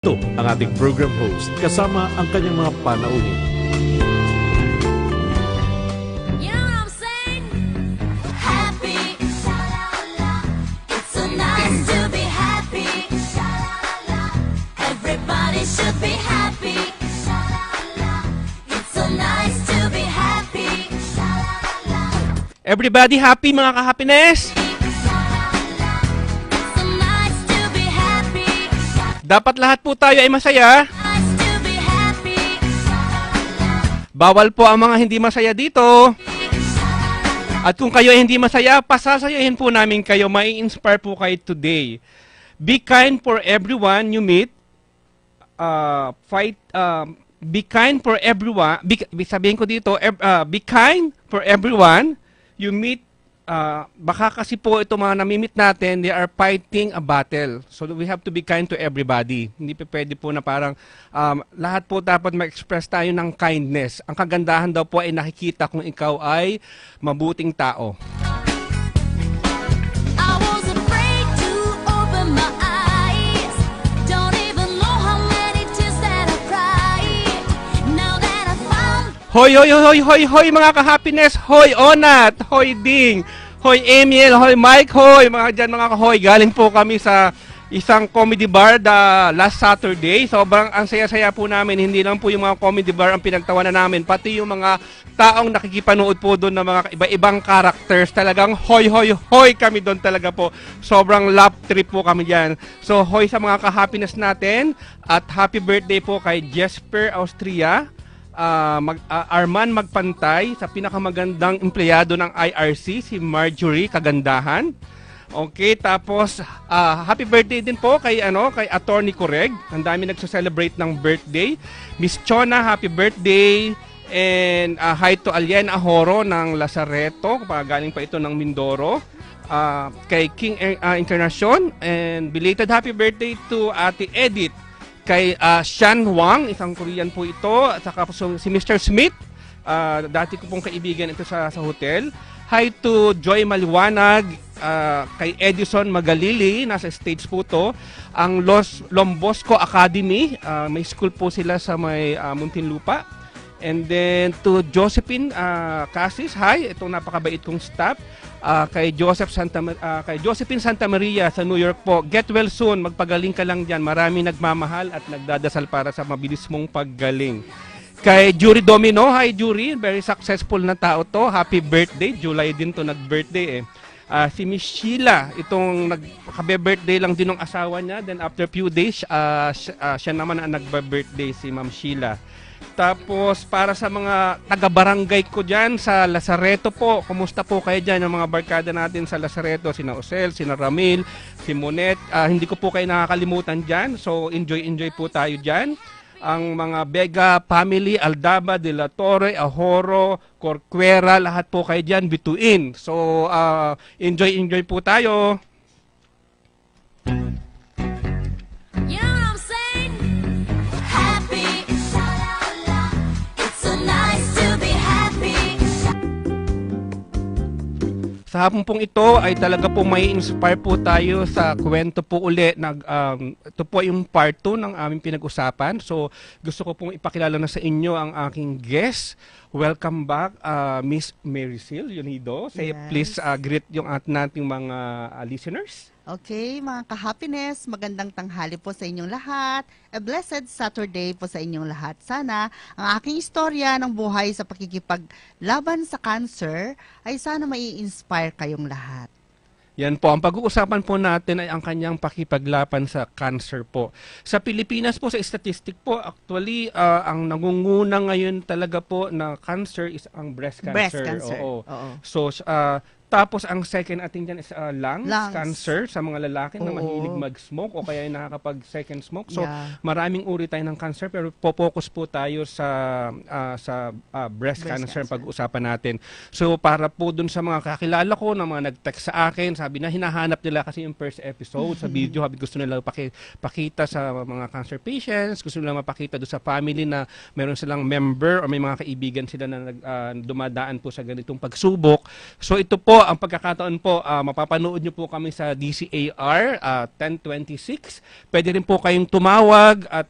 Ito ang ating program host kasama ang kanyang mga panauhin. You know what I'm saying? Happy, sha-la-la. It's so nice to be happy, sha-la-la. Everybody should be happy, sha-la-la. It's so nice to be happy, sha-la-la. Everybody happy mga ka-happiness? Sha-la-la. It's so nice to be happy, Dapat lahat po tayo ay masaya. nice to be happy, sha-la-la. Bawal po ang mga hindi masaya dito. At kung kayo ay hindi masaya, pasasayahin po namin kayo. Mai-inspire po kayo today. Be kind for everyone you meet. Be kind for everyone. Sabihin ko dito, be kind for everyone you meet. Baka kasi po ito mga namimit natin, they are fighting a battle. So we have to be kind to everybody. Hindi pa pwede po na parang lahat po dapat ma-express tayo ng kindness. Ang kagandahan daw po ay nakikita kung ikaw ay mabuting tao. I was afraid to open my eyes. Don't even know how many tears that I cried. Now that I found Hoy, hoy, hoy, hoy, hoy, mga ka-happiness. Hoy, Onat. Hoy, Ding. Hoy, Emil. Hoy, Mike. Hoy, mga dyan, mga kahoy. Galing po kami sa isang comedy bar last Saturday. Sobrang ang saya-saya po namin. Hindi lang po yung mga comedy bar ang pinagtawanan namin. Pati yung mga taong nakikipanood po doon ng mga iba-ibang characters. Talagang hoy, hoy, hoy kami doon talaga po. Sobrang love trip po kami dyan. So, hoy sa mga ka-happiness natin. At happy birthday po kay Jesper Austria. Arman Magpantay, sa pinakamagandang empleyado ng IRC, si Marjorie Kagandahan. Okay, tapos happy birthday din po kay Attorney Correg. Ang dami nagse-celebrate ng birthday. Miss Chona, happy birthday. And hi to Alien Ahoro ng Lazareto, galing pa ito ng Mindoro. Kay King Internacion, and belated happy birthday to Ate Edith. Kay Shan Wang, isang Korean po ito, at saka po si Mr. Smith, dati ko pong kaibigan ito sa hotel. Hi to Joy Maliwanag, kay Edison Magalili, nasa States po to. Ang Lombosco Academy, may school po sila sa may Muntinlupa. And then to Josephine Casis, hi, itong napakabait kong staff. Kay Josephine Santa Maria sa New York po, get well soon, magpagaling ka lang dyan. Marami nagmamahal at nagdadasal para sa mabilis mong paggaling. Kay Jury Domino, hi Jury, very successful na tao to, happy birthday, July din to nag-birthday si Miss Sheila, itong nagkabe-birthday lang din ng asawa niya, then after few days, siya naman ang nagba-birthday, si Ma'am Sheila. Tapos para sa mga taga-barangay ko dyan sa Lazareto po, kumusta po kayo dyan, yung mga barkada natin sa Lazareto, sina Osel, sina Ramil, si Monet, hindi ko po kayo nakakalimutan dyan, so enjoy po tayo dyan. Ang mga Vega family, Aldaba, De La Torre, Ahoro, Corcuera, lahat po kayo dyan, bituin. So enjoy po tayo. You know what I'm saying? Happy, sha-la-la. It's so nice to be happy. Sa hapon pong ito ay talaga po may inspire po tayo sa kwento po uli. Ito po yung part 2 ng aming pinag-usapan. So gusto ko pong ipakilala na sa inyo ang aking guest. Welcome back, Miss Marysil Unido. Say, Yes. please greet yung nating mga listeners. Okay, mga ka-happiness, magandang tanghali po sa inyong lahat. A blessed Saturday po sa inyong lahat. Sana ang aking istorya ng buhay sa pakikipaglaban sa cancer ay sana mai-inspire kayong lahat. Yan po, ang pag-uusapan po natin ay ang kanyang pakipaglaban sa cancer po. Sa Pilipinas po, sa statistic po, actually, ang nangunguna ngayon talaga po na cancer is ang breast cancer. Breast cancer, oo. So, tapos ang second ating dyan is lungs cancer sa mga lalaki na Oo. mahilig mag-smoke o kaya nakakapag-second smoke. So, Yeah. maraming uri tayo ng cancer pero focus po tayo sa breast cancer cancer. pag-usapan natin. So, para po dun sa mga kakilala ko na mga nag-text sa akin, sabi na hinahanap nila kasi yung first episode sa video, gusto nila pakita sa mga cancer patients, gusto nila mapakita doon sa family na meron silang member o may mga kaibigan sila na dumadaan po sa ganitong pagsubok. So, ito po po, ang pagkakataon po, mapapanood nyo po kami sa DCAR 1026. Pwede rin po kayong tumawag at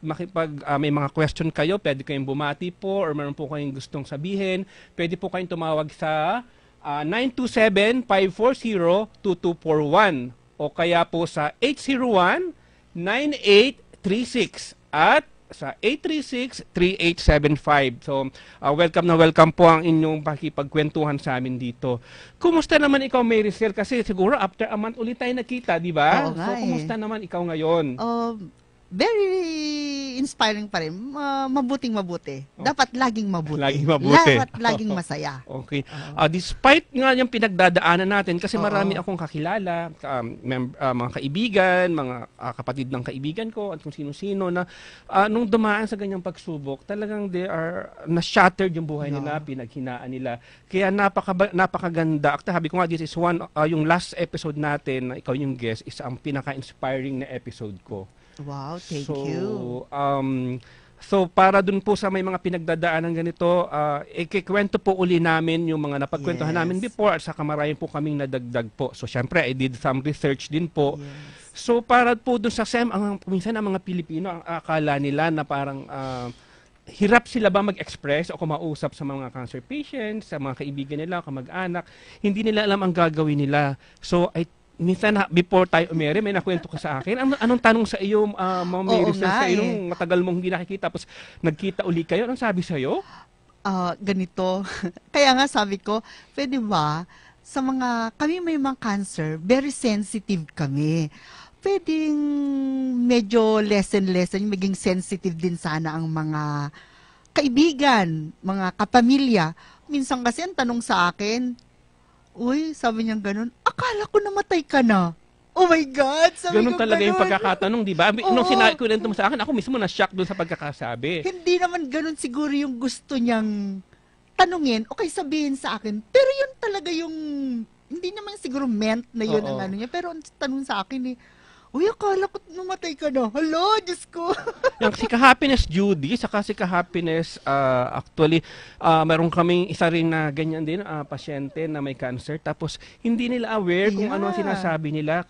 may mga question kayo, pwede kayong bumati po or meron po kayong gustong sabihin. Pwede po kayong tumawag sa 927-540-2241 o kaya po sa 801-9836 at sa 836-3875. So, welcome na welcome po ang inyong pakipagkwentuhan sa amin dito. Kumusta naman ikaw, Maricel? Kasi siguro after a month ulit tayo nakita, di ba? Oo nga So, kumusta naman ikaw ngayon? Very inspiring pa rin. Mabuting mabuti. Dapat laging mabuti. Laging mabuti. Dapat laging masaya. Okay. Despite nga yung pinagdadaanan natin, kasi marami akong kakilala, mga kaibigan, mga kapatid ng kaibigan ko, at kung sino-sino na nung dumaan sa ganyang pagsubok, talagang na-shattered yung buhay nila, pinaghinaan nila. Kaya napakaganda. Sabi ko nga, this is yung last episode natin, na ikaw yung guest, is ang pinaka-inspiring na episode ko. Wow, thank you. So para dun po sa may mga pinagdadaanan ganito, ikikwento po uli namin yung mga napagkwentuhan namin before at saka marami po kaming nadagdag po. So syempre, I did some research din po. Yes. So para po dun sa SEM, minsan ang mga Pilipino, ang akala nila na parang hirap sila ba mag-express o kumausap sa mga cancer patients, sa mga kaibigan nila, kamag-anak. Hindi nila alam ang gagawin nila. So minsan before tayo umere, may nakwento ka sa akin. Anong tanong sa iyo, Ma'am Maricel, sa iyo nung matagal mong hindi nakikita, tapos nagkita uli kayo? Anong sabi sa iyo? Ganito. Kaya nga sabi ko, pwede ba, kami may mga cancer, very sensitive kami. Pwedeng medyo lesson, maging sensitive din sana ang mga kaibigan, mga kapamilya. Minsan kasi ang tanong sa akin, uy, sabi niya ganun, akala ko namatay ka na. Oh my God! Sabi ganun ko talaga ganun. yung pagkakatanong, di ba? Nung sinakwento mo sa akin, ako mismo na-shock doon sa pagkakasabi. Hindi naman ganun siguro yung gusto niyang tanungin o kay sabihin sa akin. Pero yun talaga yung, hindi naman siguro meant na yun ang ano niya. Pero ang tanong sa akin uy, akala ko namatay ka na. Hello, Diyos ko. Yung si Ka-Happiness Judy, saka si Ka-Happiness, actually, meron kaming isa rin na ganyan din, pasyente na may cancer. Tapos, hindi nila aware kung ano ang sinasabi nila.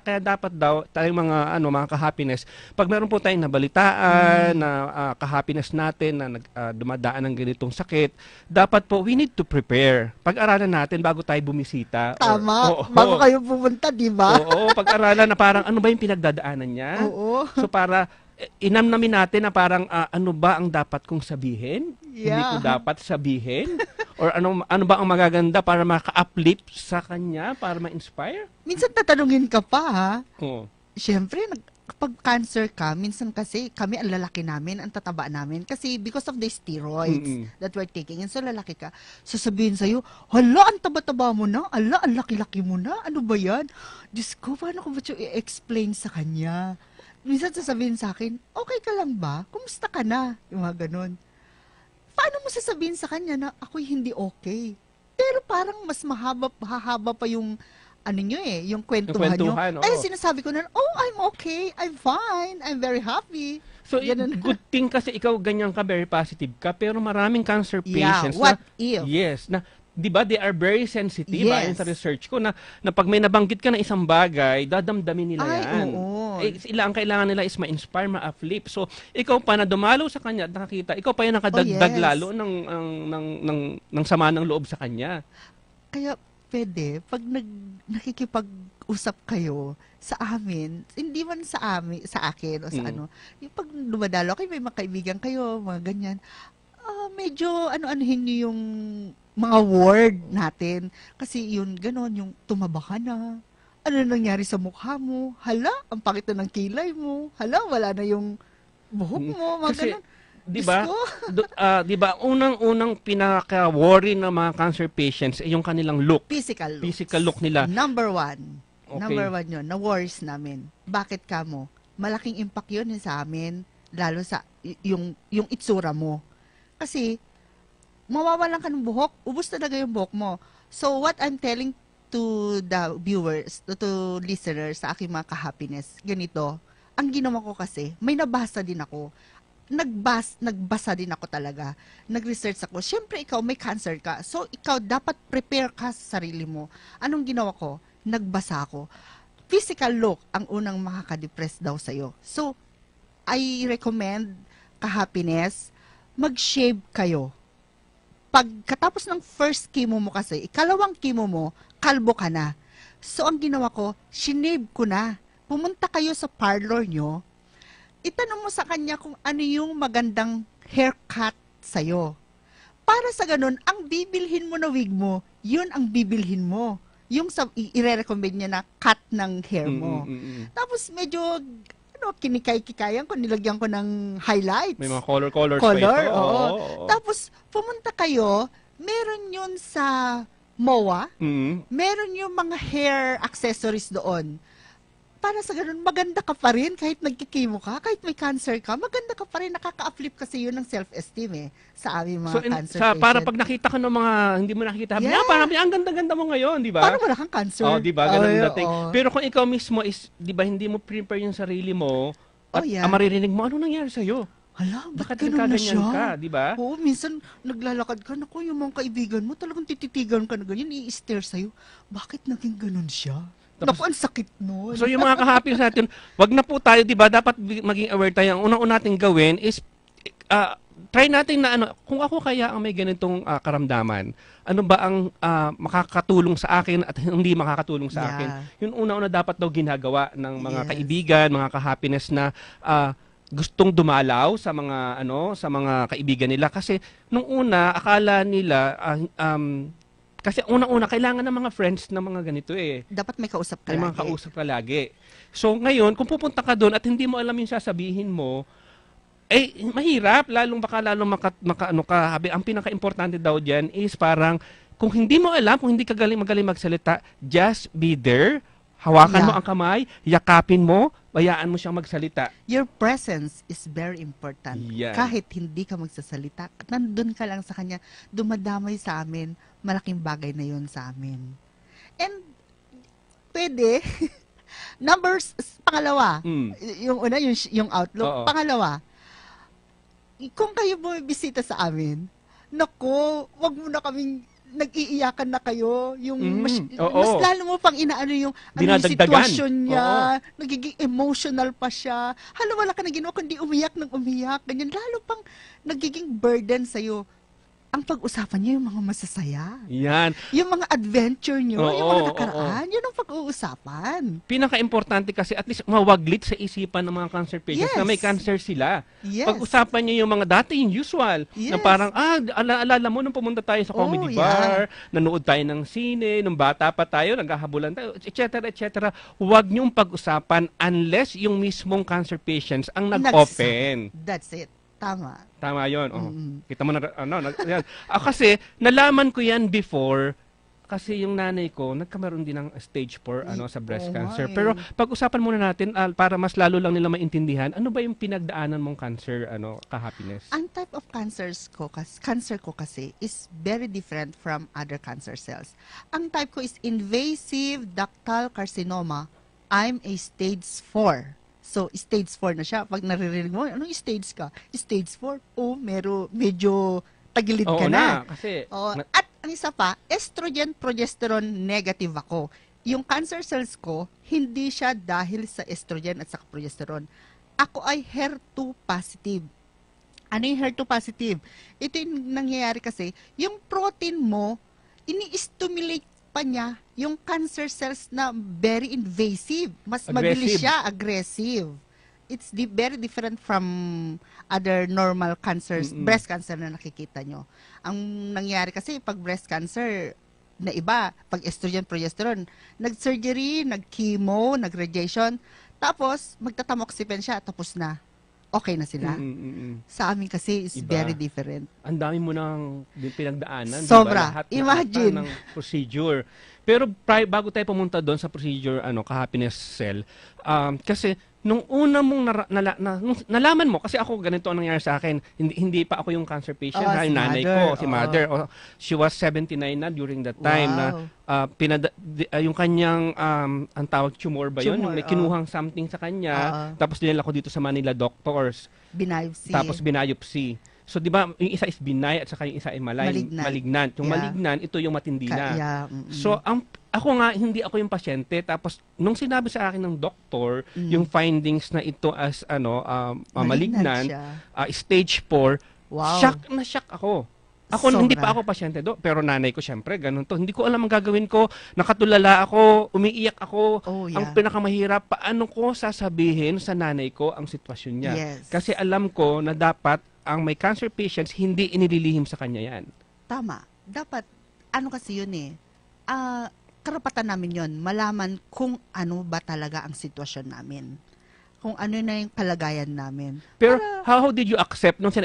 Kaya dapat daw, tayong mga Ka-Happiness, pag meron po tayong nabalitaan, na Ka-Happiness natin, na dumadaan ng ganitong sakit, dapat po, we need to prepare. Pag-aralan natin bago tayo bumisita. Tama. Bago kayo pumunta, di ba? Oo, pag-aralan na parang ano ba yung pinagdadaanan niya? Oo. So para inamnamin natin na parang ano ba ang dapat kong sabihin? Hindi ko dapat sabihin? Or ano ba ang magaganda para maka-uplift sa kanya, para ma-inspire? Minsan tatanungin ka pa, ha? Oo. Siyempre, kapag cancer ka, minsan kasi kami ang lalaki namin, ang tataba namin. Kasi because of the steroids that we're taking. And so lalaki ka. Sasabihin sa'yo, hala, ang taba-taba mo na. Ala, ang laki-laki mo na. Ano ba yan? Diyos ko, paano ko ba ito i-explain sa kanya? Minsan sasabihin sa akin, okay ka lang ba? Kumusta ka na? Yung mga ganun. Paano mo sasabihin sa kanya na ako'y hindi okay? Pero parang mas hahaba pa yung yung kwentuhan nyo. Ay, sinasabi ko na, I'm okay, I'm fine, I'm very happy. So, good thing kasi ikaw ganyan ka, very positive ka, pero maraming cancer patients na, di ba, they are very sensitive. Ayon sa research ko, na pag may nabanggit ka na isang bagay, dadamdamin nila yan. Ang kailangan nila is ma-inspire, ma-uplift. So, ikaw pa na dumalo sa kanya at nakakita, ikaw pa yung nakadagdag lalo ng sama ng loob sa kanya. Kaya, pwede, pag nakikipag-usap kayo sa amin, hindi man sa akin o sa yung pag dumadalo kayo, may mga kaibigan kayo, mga ganyan, medyo ano-anuhin nyo yung mga word natin. Kasi yun, ganon, yung tumaba ka na, ano nangyari sa mukha mo, hala, ang pakit na ng kilay mo, hala, wala na yung buhok mo, mga ganon. Di ba? Di ba unang pinaka-worry ng mga cancer patients ay yung kanilang look. Physical look nila. Number one. Okay. Number one yun, na worries namin. Bakit ka mo? Malaking impact yun sa amin, lalo sa yung itsura mo. Kasi, mawawalan ka ng buhok, ubos talaga yung buhok mo. So, what I'm telling to the viewers, to listeners, sa aking mga ka-happiness, ganito, ang ginawa ko kasi, may nabasa din ako, nagbasa din ako talaga. Nag-research ako. Siyempre, ikaw may cancer ka. So, ikaw dapat prepare ka sa sarili mo. Anong ginawa ko? Nagbasa ako. Physical look ang unang makaka-depress daw sa'yo. So, I recommend ka-happiness, mag-shave kayo. Pagkatapos ng first chemo mo kasi, ikalawang chemo mo, kalbo ka na. So, ang ginawa ko, shinave ko na. Pumunta kayo sa parlor nyo, itanong mo sa kanya kung ano yung magandang haircut sa'yo. Para sa ganun, ang bibilhin mo na wig mo, yun ang bibilhin mo. Yung i-recommend niya na cut ng hair mo. Tapos medyo, kinikay-kikayan ko, nilagyan ko ng highlights. May mga colors Color, pa ito. oo. Oo. Tapos, pumunta kayo, meron yun sa MOA, Mm. meron yung mga hair accessories doon. Para sa ganun, maganda ka pa rin kahit nagkikimo ka, kahit may cancer ka, maganda ka pa rin, nakaka-uplift kasi yun ng self-esteem sa aming mga cancer patient. Para pag nakita ka ng mga hindi mo nakikita, Yeah. parang ang ganda-ganda mo ngayon, di ba? Parang wala kang cancer. Oh, di ba? Ganun Ay, dating. oo. Pero kung ikaw mismo is, di ba, hindi mo prepare yung sarili mo, at yeah. ang maririnig mo, ano nangyari sa'yo? Hala, Bakit ba't ganun na nagkaganyan siya? ka, di ba? Oo, minsan naglalakad ka, naku, yung mga kaibigan mo, talagang tititigan ka na ganyan, i-stare sa'yo. Bakit naging ganun siya? Tapos- Naku, ang sakit nun. So yung mga ka-happy natin, wag na po tayo, 'di ba? Dapat maging aware tayo. Ang unang-una nating gawin is try natin na kung ako kaya ang may ganitong karamdaman, ano ba ang makakatulong sa akin at hindi makakatulong sa akin. Yung una-una dapat daw ginagawa ng mga Yes. kaibigan, mga ka-happiness na gustong dumalaw sa mga sa mga kaibigan nila kasi nung una akala nila kasi unang-una, kailangan ng mga friends na mga ganito Dapat may kausap ka May lagi. mga kausap ka lagi. So ngayon, kung pupunta ka doon at hindi mo alam yung sasabihin mo, mahirap. Lalong ang pinaka-importante daw dyan is parang, kung hindi mo alam, kung hindi ka magaling magsalita, just be there. Hawakan mo ang kamay, yakapin mo, bayaan mo siyang magsalita. Your presence is very important. Yan. Kahit hindi ka magsasalita, nandun ka lang sa kanya, dumadamay sa amin, malaking bagay na yun sa amin. And, pwede, pangalawa, yung una, yung outlook, Oo. pangalawa, kung kayo bumibisita sa amin, naku, wag mo na kaming nag-iiyakan na kayo, yung oo. mas lalo mo pang inaano yung Dinadagdagan. sitwasyon niya, Oo. nagiging emotional pa siya. Hala, wala ka na ginawa kundi umiyak ng umiyak, ganyan. Lalo pang nagiging burden sa'yo. Ang pag-usapan niyo yung mga masasaya. Yan. Yung mga adventure niyo, Oo, yung mga oo, nakaraan, yun ang pag-uusapan. Pinaka-importante kasi at least mawaglit sa isipan ng mga cancer patients Yes. na may cancer sila. Yes. Pag-usapan niyo yung mga dati, yung usual, na Yes. parang, alala mo nung pumunta tayo sa comedy bar, nanood tayo ng sine, nung bata pa tayo, naghahabulan tayo, etc., etc. Huwag niyong pag-usapan unless yung mismong cancer patients ang nag-open. That's it. Tama. Tama yun. Oh. Kita mo na, yan. Kasi, nalaman ko yan before, kasi yung nanay ko, nagkamaroon din ng stage 4 sa breast cancer. Pero pag-usapan muna natin, para mas lalo lang nila maintindihan, ano ba yung pinagdaanan mong cancer, ka-happiness? Ang type of cancer ko kasi is very different from other cancer cells. Ang type ko is invasive ductal carcinoma. I'm a stage 4. So, stage 4 na siya. Pag naririnig mo, anong stage ka? Stage 4? Medyo tagilid ka na. Kasi, At ang isa pa, estrogen, progesterone negative ako. Yung cancer cells ko, hindi siya dahil sa estrogen at sa progesterone. Ako ay HER2 positive. Ano yung HER2 positive? Ito yung nangyayari kasi, yung protein mo, ini-stimulate pa niya yung cancer cells na very invasive. Mas mabilis siya, aggressive. It's very different from other normal cancers, breast cancer na nakikita nyo. Ang nangyari kasi, pag breast cancer na iba, pag estrogen, progesterone, nag-surgery, nag-chemo, nag-radiation, tapos magtatamoxifen siya, tapos na. Okay na sila. Sa amin kasi is very different. Ang dami mo nang pinagdaanan. Sobra. Diba? Lahat Imagine. ng procedure. Pero bago tayo pumunta doon sa procedure, ka-happiness cell, kasi nung una mong nung nalaman mo, kasi ako ganito ang nangyari sa akin, hindi pa ako yung cancer patient, Oh, yung si nanay mother. ko, si Oo. mother. She was 79 na during that time na yung kanyang ang tawag tumor ba yun? Tumor, Yung may oo. kinuhang something sa kanya, tapos dinala ko dito sa Manila doctors, Binayopsy. tapos binayopsy. So, di ba, yung isa is benign at saka yung isa ay malignant. Yung Yeah. malignant, ito yung matindi na. Mm-mm. So, ako nga, hindi ako yung pasyente. Tapos, nung sinabi sa akin ng doktor, yung findings na ito as malignant, siya. stage 4, Wow. shock ako. Ako, Sobra. hindi pa ako pasyente do, pero nanay ko syempre, ganun to. Hindi ko alam ang gagawin ko, nakatulala ako, umiiyak ako. Oh, yeah. Ang pinakamahirap, paano ko sasabihin sa nanay ko ang sitwasyon niya? Yes. Kasi alam ko na dapat ang may cancer patients, hindi inililihim sa kanya yan. Tama. Dapat, ano kasi yun eh, karapatan namin yun, malaman kung ano ba talaga ang sitwasyon namin. Kung ano na yung kalagayan namin. Pero how did you accept nung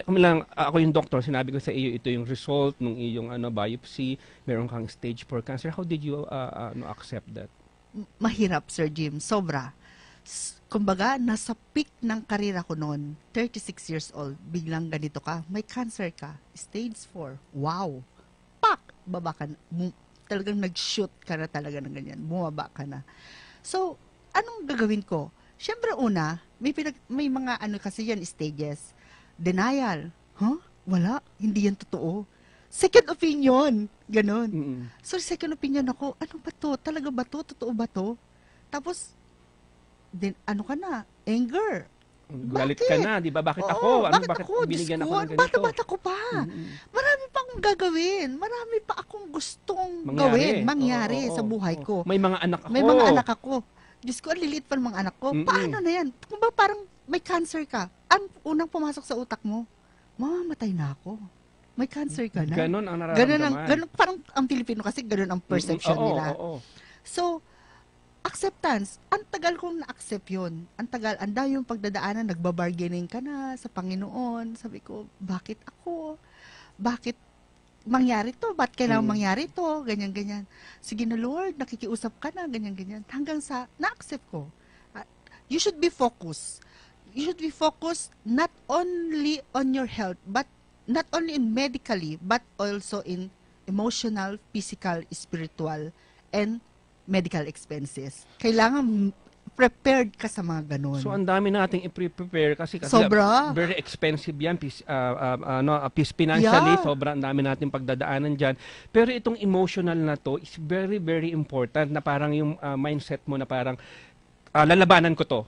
ako yung doctor, sinabi ko sa iyo ito yung result nung iyong biopsy, meron kang stage 4 cancer. How did you accept that? Mahirap, Sir Jim. Sobra. Kumbaga, nasa peak ng karera ko noon, 36 years old, biglang ganito ka, may cancer ka, stage 4. Wow! Pak! Baba ka na. Talagang nag-shoot ka na talaga ng ganyan. Bumaba ka na. So, anong gagawin ko? Siyempre una, may mga kasi yan, stages. Denial. Huh? Wala. Hindi yan totoo. Second opinion. Ganon. Mm-mm. So, second opinion ako, ano ba to? Talaga ba to? Totoo ba to? Tapos, then, ano ka na? Anger. Galit Bakit? ka na, di ba? Bakit Oo, ako? Bakit ako? binigyan Diyos ako ko, ng ganito? bata-bata ko pa. Mm-mm. Marami pa akong gagawin. Marami pa akong gustong Mangyari. mangyari Oo, sa oo, buhay oo. ko. May mga anak ako. May mga anak ako. Diyos ko, ang liliit pa ng mga anak ko. Mm-mm. Paano na yan? Kung ba parang may cancer ka, ang unang pumasok sa utak mo, mamamatay na ako. May cancer ka na. Ganon ang nararamdaman. Ganon, parang ang Pilipino kasi ganon ang perception Oo, nila. oo. So, acceptance. Ang tagal kong na-accept yun. Ang tagal, ang dami yung pagdadaanan, nagbabargaining ka na sa Panginoon. Sabi ko, bakit ako? Bakit mangyari to? Ba't kailangan mangyari to? Ganyan-ganyan. Sige na Lord, nakikiusap ka na, ganyan-ganyan. Hanggang sa, na-accept ko. You should be focused. You should be focused not only on your health, but not only in medically, but also in emotional, physical, spiritual, and medical expenses. Kailangan prepared ka sa mga ganun. So, ang dami nating i-prepare kasi Sobra. very expensive yan. Financially, Yeah. sobra ang dami nating pagdadaanan dyan. Pero itong emotional na to is very, very important na parang yung mindset mo na parang lalabanan ko to.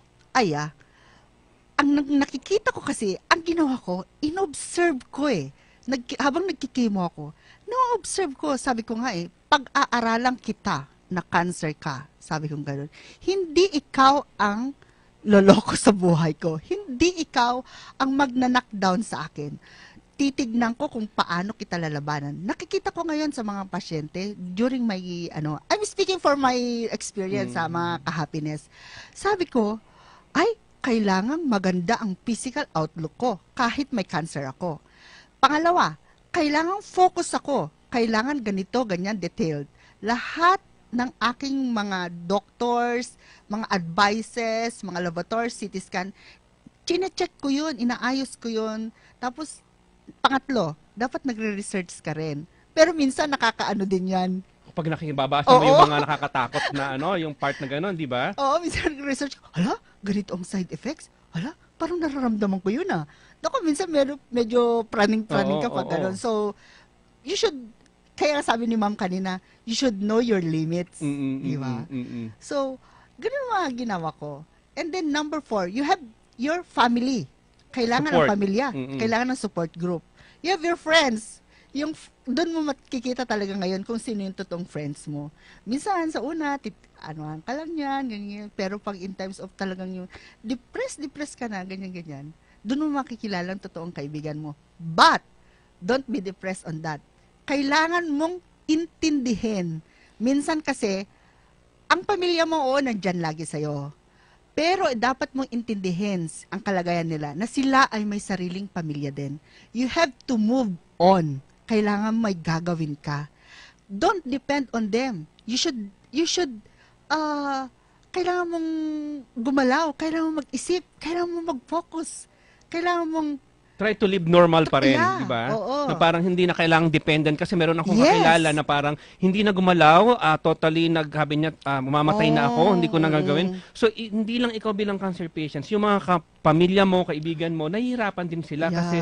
Ang nakikita ko kasi, ang ginawa ko, inobserve ko eh. Habang nagkikimo ako, na-observe ko, sabi ko nga pag-aaralan kita na cancer ka, sabi kong gano'n. Hindi ikaw ang loloko sa buhay ko. Hindi ikaw ang magna-knockdown sa akin. Titignan ko kung paano kita lalabanan. Nakikita ko ngayon sa mga pasyente during my, I'm speaking for my experience sa mga ka-happiness. Sabi ko, kailangang maganda ang physical outlook ko kahit may cancer ako. Pangalawa, kailangang focus ako. Kailangan ganito, ganyan, detailed. Lahat ng aking mga doctors, mga advices, mga laboratory, CT scan, chine-check ko yun, inaayos ko yun. Tapos, pangatlo, dapat nagre-research ka rin. Pero minsan nakakaano din yan. Pag nakikibabasa mo yung mga nakakatakot na yung part na gano'n, di ba? Oo, minsan nagre-research, hala, ganito ang side effects? Hala, parang nararamdaman ko yun Naku, minsan medyo praning-praning ka pag gano'n. So, you should, kaya sabi ni ma'am kanina, you should know your limits. Di ba? So, ganun mga ginawa ko. And then number 4, you have your family. Kailangan Support. ng pamilya. Mm-mm. Kailangan ng support group. You have your friends. Doon mo makikita talaga ngayon kung sino yung totoong friends mo. Minsan, sa una, anuhan ka lang yan, ganyan. Pero pag in times of talagang yung depressed ka na, ganyan. Doon mo makikilala ang totoong kaibigan mo. But, don't be depressed on that. Kailangan mong intindihin. Minsan kasi, ang pamilya mo, nandyan lagi sa'yo. Pero dapat mong intindihin ang kalagayan nila na sila ay may sariling pamilya din. You have to move on. Kailangan may gagawin ka. Don't depend on them. You should kailangan mong gumalaw, kailangan mong mag-isip, kailangan mong mag-focus, kailangan mong Try to live normal pa rin, Yeah, di ba? oo. Na parang hindi na kailangang dependent kasi meron akong Yes. kakilala na parang hindi na gumalaw, totally naghabi niya, mamamatay na ako, hindi ko na gagawin. So, hindi lang ikaw bilang cancer patients, yung mga pamilya mo, kaibigan mo, nahihirapan din sila Yeah. kasi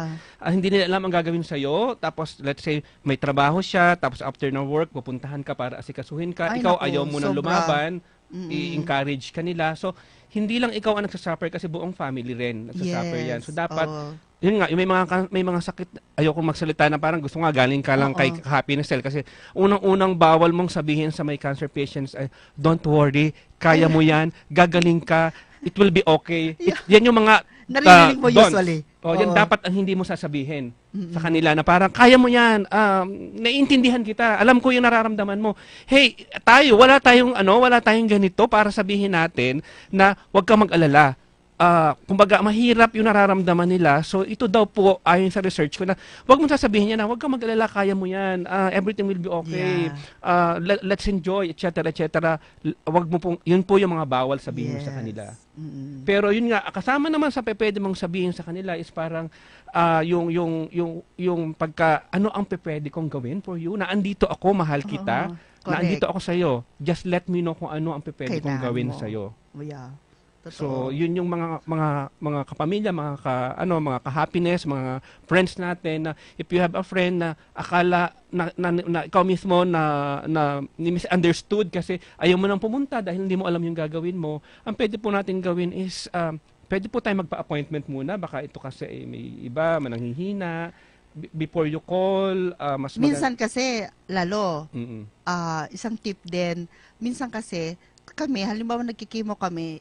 hindi nila alam ang gagawin sa'yo. Tapos, let's say, may trabaho siya, tapos after ng work, pupuntahan ka para asikasuhin ka. Ay, Ikaw, naku, ayaw mo nang sobra. lumaban, i-encourage ka nila. So, hindi lang ikaw ang nagsasuffer kasi buong family rin nagsasuffer yan. So, dapat, oo. yun nga, yung may mga sakit, ayoko magsalita na parang gusto nga galing ka lang Oo. kay Happiness Cell kasi unang-unang bawal mong sabihin sa may cancer patients ay, don't worry, kaya mo yan, gagaling ka, it will be okay. Yan yung mga Naririnig mo don'ts. usually. Yan Oo. dapat ang hindi mo sasabihin sa kanila na parang, kaya mo yan, naiintindihan kita, alam ko yung nararamdaman mo. Hey, wala tayong ganito para sabihin natin na huwag kang mag-alala. Kumbaga, mahirap yung nararamdaman nila. So, ito daw po, ayon sa research ko na, wag mo sasabihin niya na, wag kang mag-alala, kaya mo yan. Everything will be okay. Let's enjoy, etc., etc. Wag mo pong, yun po yung mga bawal sabihin mo sa kanila. Pero yun nga, kasama naman sa pwede mong sabihin sa kanila is parang, yung pagka, ano ang pwede kong gawin for you? Na andito ako, mahal kita. Na andito ako sa'yo. Just let me know kung ano ang pwede kong Kailangan gawin mo. sa'yo. Yeah. So, Totoo. yun yung mga kapamilya, mga ka-happiness, mga friends natin na if you have a friend na akala na ikaw mismo na misunderstood kasi ayaw mo nang pumunta dahil hindi mo alam yung gagawin mo, ang pwede po natin gawin is pwede po tayo magpa-appointment muna, baka ito kasi may iba, mananghihina, before you call, mas Minsan kasi, lalo, Mm-mm. isang tip din, minsan kasi, halimbawa nagkikimo kami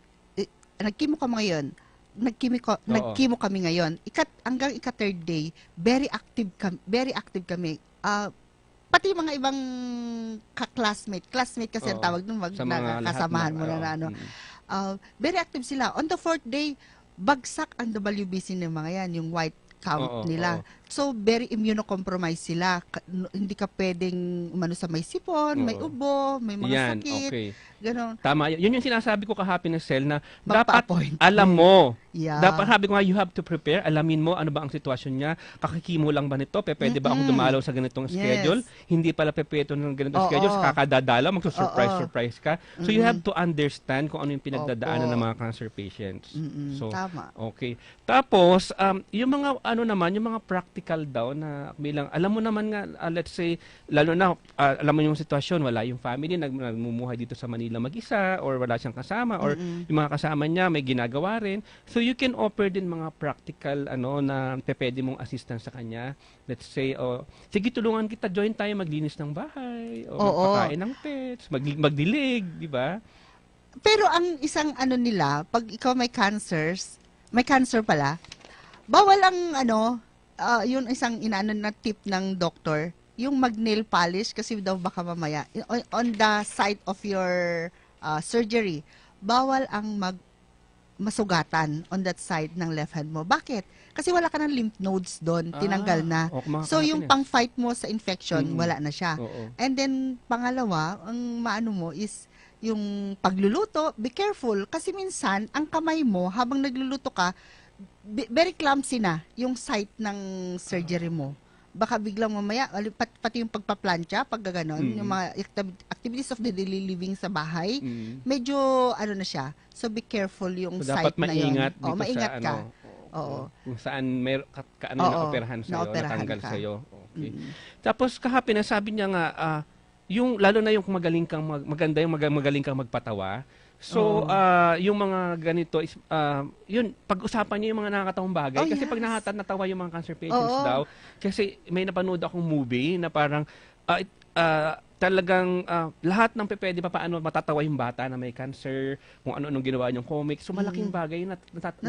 ngayon, nagkimo kami ngayon, hanggang ika-third day, very active kami. Pati mga ibang classmate kasi ang Oo. tawag nung Sa mga kasamahan lahat mo na oo. ano. Mm-mm. Very active sila. On the fourth day, bagsak ang WBC ng mga yan, yung white count Oo, nila. oo. So, very immunocompromised sila. Hindi ka pwedeng umano sa may sipon, may Oo. ubo, may mga Yan, sakit. okay. Ganon. Tama. Yun yung sinasabi ko ka-happiness cell na dapat Magpa-appoint. alam mo. Yeah. Dapat sabi ko nga, you have to prepare. Alamin mo ano ba ang sitwasyon niya. Kakikimo lang ba nito? Pwede ba akong dumalaw sa ganitong Yes. schedule? Hindi pala pepeto ng ganitong Oo. schedule. Kakadadala, Oo. surprise ka. So you have to understand kung ano yung pinagdadaanan Opo. ng mga cancer patients. So, Tama. okay. Tapos, yung mga yung mga practical daw na bilang, alam mo naman nga, let's say, lalo na, alam mo yung sitwasyon, wala yung family, nagmumuhay dito sa Manila mag-isa, or wala siyang kasama, or yung mga kasama niya may ginagawa rin. So, you can offer din mga practical, na pwede mong assistance sa kanya. Let's say, sige, tulungan kita, join tayo maglinis ng bahay, o Oo. magpakain ng pets, magdilig, di ba? Pero ang isang nila, pag ikaw may cancer pala, bawal ang yun isang na tip ng doktor, yung mag-nail polish kasi daw baka mamaya on the site of your surgery, bawal ang masugatan on that side ng left hand mo. Bakit? Kasi wala ka ng lymph nodes doon, tinanggal na. So yung pang-fight mo sa infection, wala na siya. Oo. And then pangalawa, ang maano mo is yung pagluluto, be careful kasi minsan ang kamay mo habang nagluluto ka, very clumsy na yung site ng surgery mo. Baka biglang mamaya, pati yung pagpaplantya, pag gaganon, yung mga activities of the daily living sa bahay, medyo na siya. So be careful yung So, site dapat na yun. maingat dito maingat sa ka. Oo. Kung saan Oo, na-operahan sa'yo, na-operahan natanggal ka. sa'yo. Okay. Tapos kahapon na sabi niya nga, lalo na yung magaling kang magaling kang magpatawa. So, yung mga ganito is, yun, pag-usapan niyo yung mga nakakatawang bagay. Kasi pag natawa yung mga cancer patients daw, kasi may napanood akong movie na parang, talagang lahat ng pwede pa paano matatawa yung bata na may cancer, kung ano-anong ginawa niyong comics. So, malaking bagay na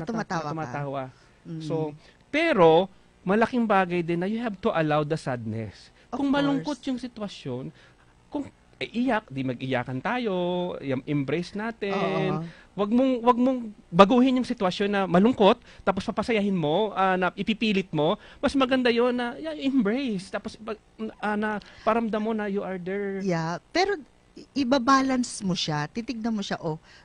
tumatawa. So, pero, malaking bagay din na you have to allow the sadness. Of Kung course. malungkot yung sitwasyon, kung iyak, di mag-iyakan tayo, embrace natin. Wag mong baguhin yung sitwasyon na malungkot, tapos papasayahin mo, na ipipilit mo. Mas maganda yon na embrace. Tapos na paramdam mo na you are there. Yeah, pero ibabalance mo siya, titignan mo siya,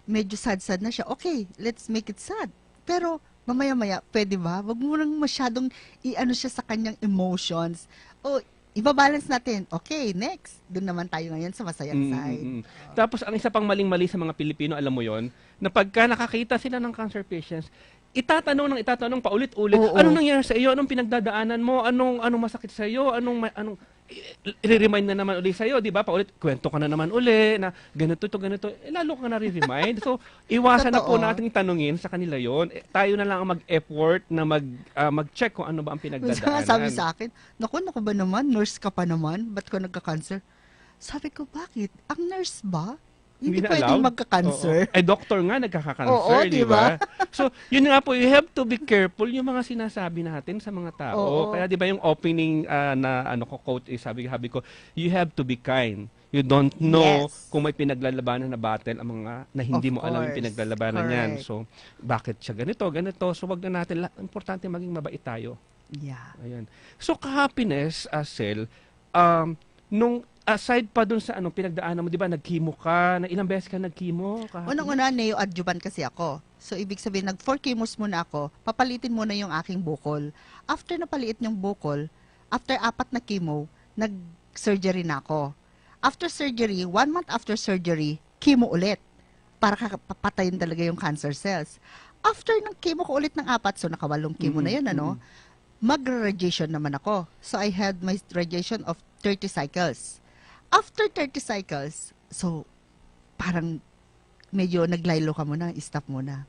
medyo sad-sad na siya. Okay, let's make it sad. Pero mamaya-maya, pwede ba? Wag mo nang masyadong i-ano siya sa kanyang emotions. Ibabalance natin. Okay, next. Doon naman tayo ngayon sa masayang side. Tapos, ang isa pang maling-mali sa mga Pilipino, alam mo yon, na pagka nakakita sila ng cancer patients, itatanong paulit-ulit, Oo. anong nangyari sa iyo? Anong pinagdadaanan mo? Anong masakit sa iyo? Anong i-remind na naman uli sa'yo, di ba? Paulit, kwento ka na naman uli, na ganito. Lalo ka na re-remind. So, iwasan na po Totoo. nating tanungin sa kanila yon. Tayo na lang ang mag-effort na mag-check kung ano ba ang Minsan pinagdadaanan. sabi sa akin, naku ba naman? Nurse ka pa naman? Ba't ka nagka-cancer? Sabi ko, bakit? Ang nurse ba? Hindi na pwedeng allowed? magka-cancer. Oo. Doktor nga nagkaka-cancer, Oo, di ba? So, yun nga po, you have to be careful yung mga sinasabi natin sa mga tao. Oo. Kaya di ba yung opening quote is sabi ko, you have to be kind. You don't know Yes. kung may pinaglalabanan na battle ang mga na hindi Of mo alam yung course. pinaglalabanan niyan. Correct. So, bakit siya ganito? So, wag na natin, importante maging mabait tayo. Yeah. Ayan. So, ka-happiness, Sel, nung aside pa dun sa pinagdaanan mo, di ba, nag-chemo ka, na ilang beses ka nag-chemo? Unang-una, neo-adjuvant kasi ako. So, ibig sabihin, nag-4 chemos muna ako, papalitin muna yung aking bukol. After napaliit yung bukol, after 4 na chemo, nag-surgery na ako. After surgery, 1 month after surgery, chemo ulit para papatayin talaga yung cancer cells. After ng chemo ko ulit ng 4, so nakawalong chemo na yun, mag-radiation naman ako. So, I had my radiation of 30 cycles. After 30 cycles, so, parang medyo naglaylo ka muna, stop muna.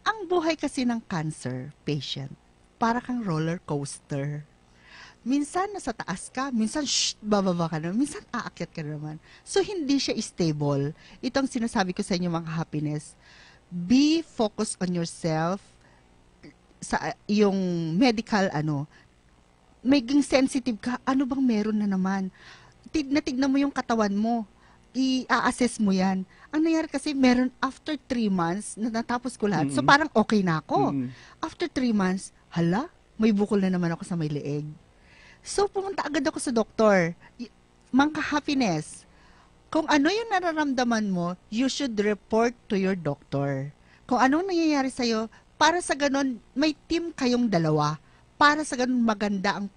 Ang buhay kasi ng cancer patient, para kang roller coaster. Minsan nasa taas ka, minsan bababa ka na, minsan aakyat ka na naman. So, hindi siya stable. Itong sinasabi ko sa inyo mga happiness, be focused on yourself, sa yung medical maging sensitive ka, ano bang meron na naman? Tignan mo yung katawan mo, i-assess mo yan. Ang nangyari kasi, meron after 3 months, na natapos ko lahat, so parang okay na ako. After 3 months, may bukol na naman ako sa may leeg. So, pumunta agad ako sa doktor. Mga happiness, kung ano yung nararamdaman mo, you should report to your doctor. Kung anong nangyayari sa'yo, para sa ganun, may team kayong dalawa. Para sa ganun, maganda ang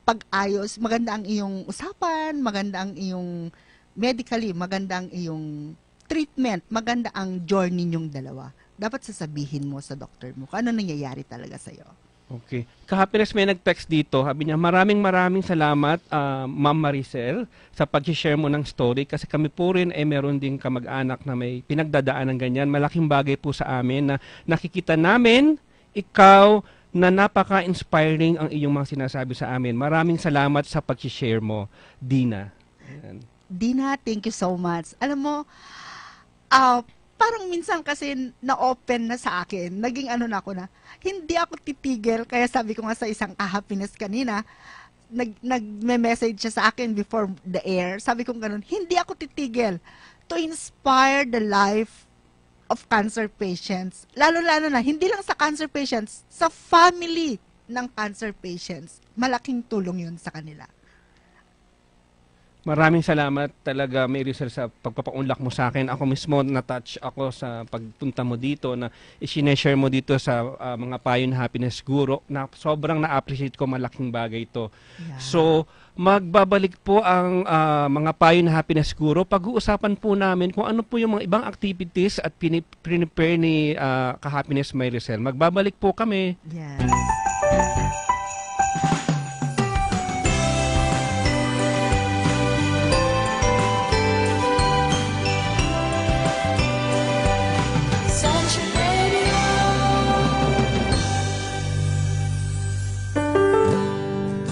pag-ayos, maganda ang iyong usapan, maganda ang iyong medically, maganda ang iyong treatment, maganda ang journey ninyong dalawa. Dapat sasabihin mo sa doctor mo kung ano nangyayari talaga sa'yo. Okay. Ka-happiness, may nag-text dito. Sabi niya, maraming salamat, Ma'am Maricel, sa pag-share mo ng story. Kasi kami po rin, meron din kamag-anak na may pinagdadaan ng ganyan. Malaking bagay po sa amin na nakikita namin, ikaw, na napaka-inspiring ang iyong mga sinasabi sa amin. Maraming salamat sa pag-share mo, Dina. Ayan. Dina, thank you so much. Alam mo, parang minsan kasi na-open na sa akin, naging na ako na, hindi ako titigil, kaya sabi ko nga sa isang happiness kanina, nag-message siya sa akin before the air, sabi ko ganun, hindi ako titigil to inspire the life of cancer patients. Lalo-lalo na, hindi lang sa cancer patients, sa family ng cancer patients. Malaking tulong yun sa kanila. Maraming salamat talaga, Maricel, sa pagpapaunlak mo sa akin. Ako mismo, na-touch ako sa pagpunta mo dito, na i-share mo dito sa mga payo ng Happiness Guru, na sobrang na-appreciate ko, malaking bagay ito. Yeah. So, magbabalik po ang mga payo ng Happiness Guru. Pag-uusapan po namin kung ano po yung mga ibang activities at prepare ni ka-Happiness Maricel. Magbabalik po kami. Yeah. Sunshine Radio.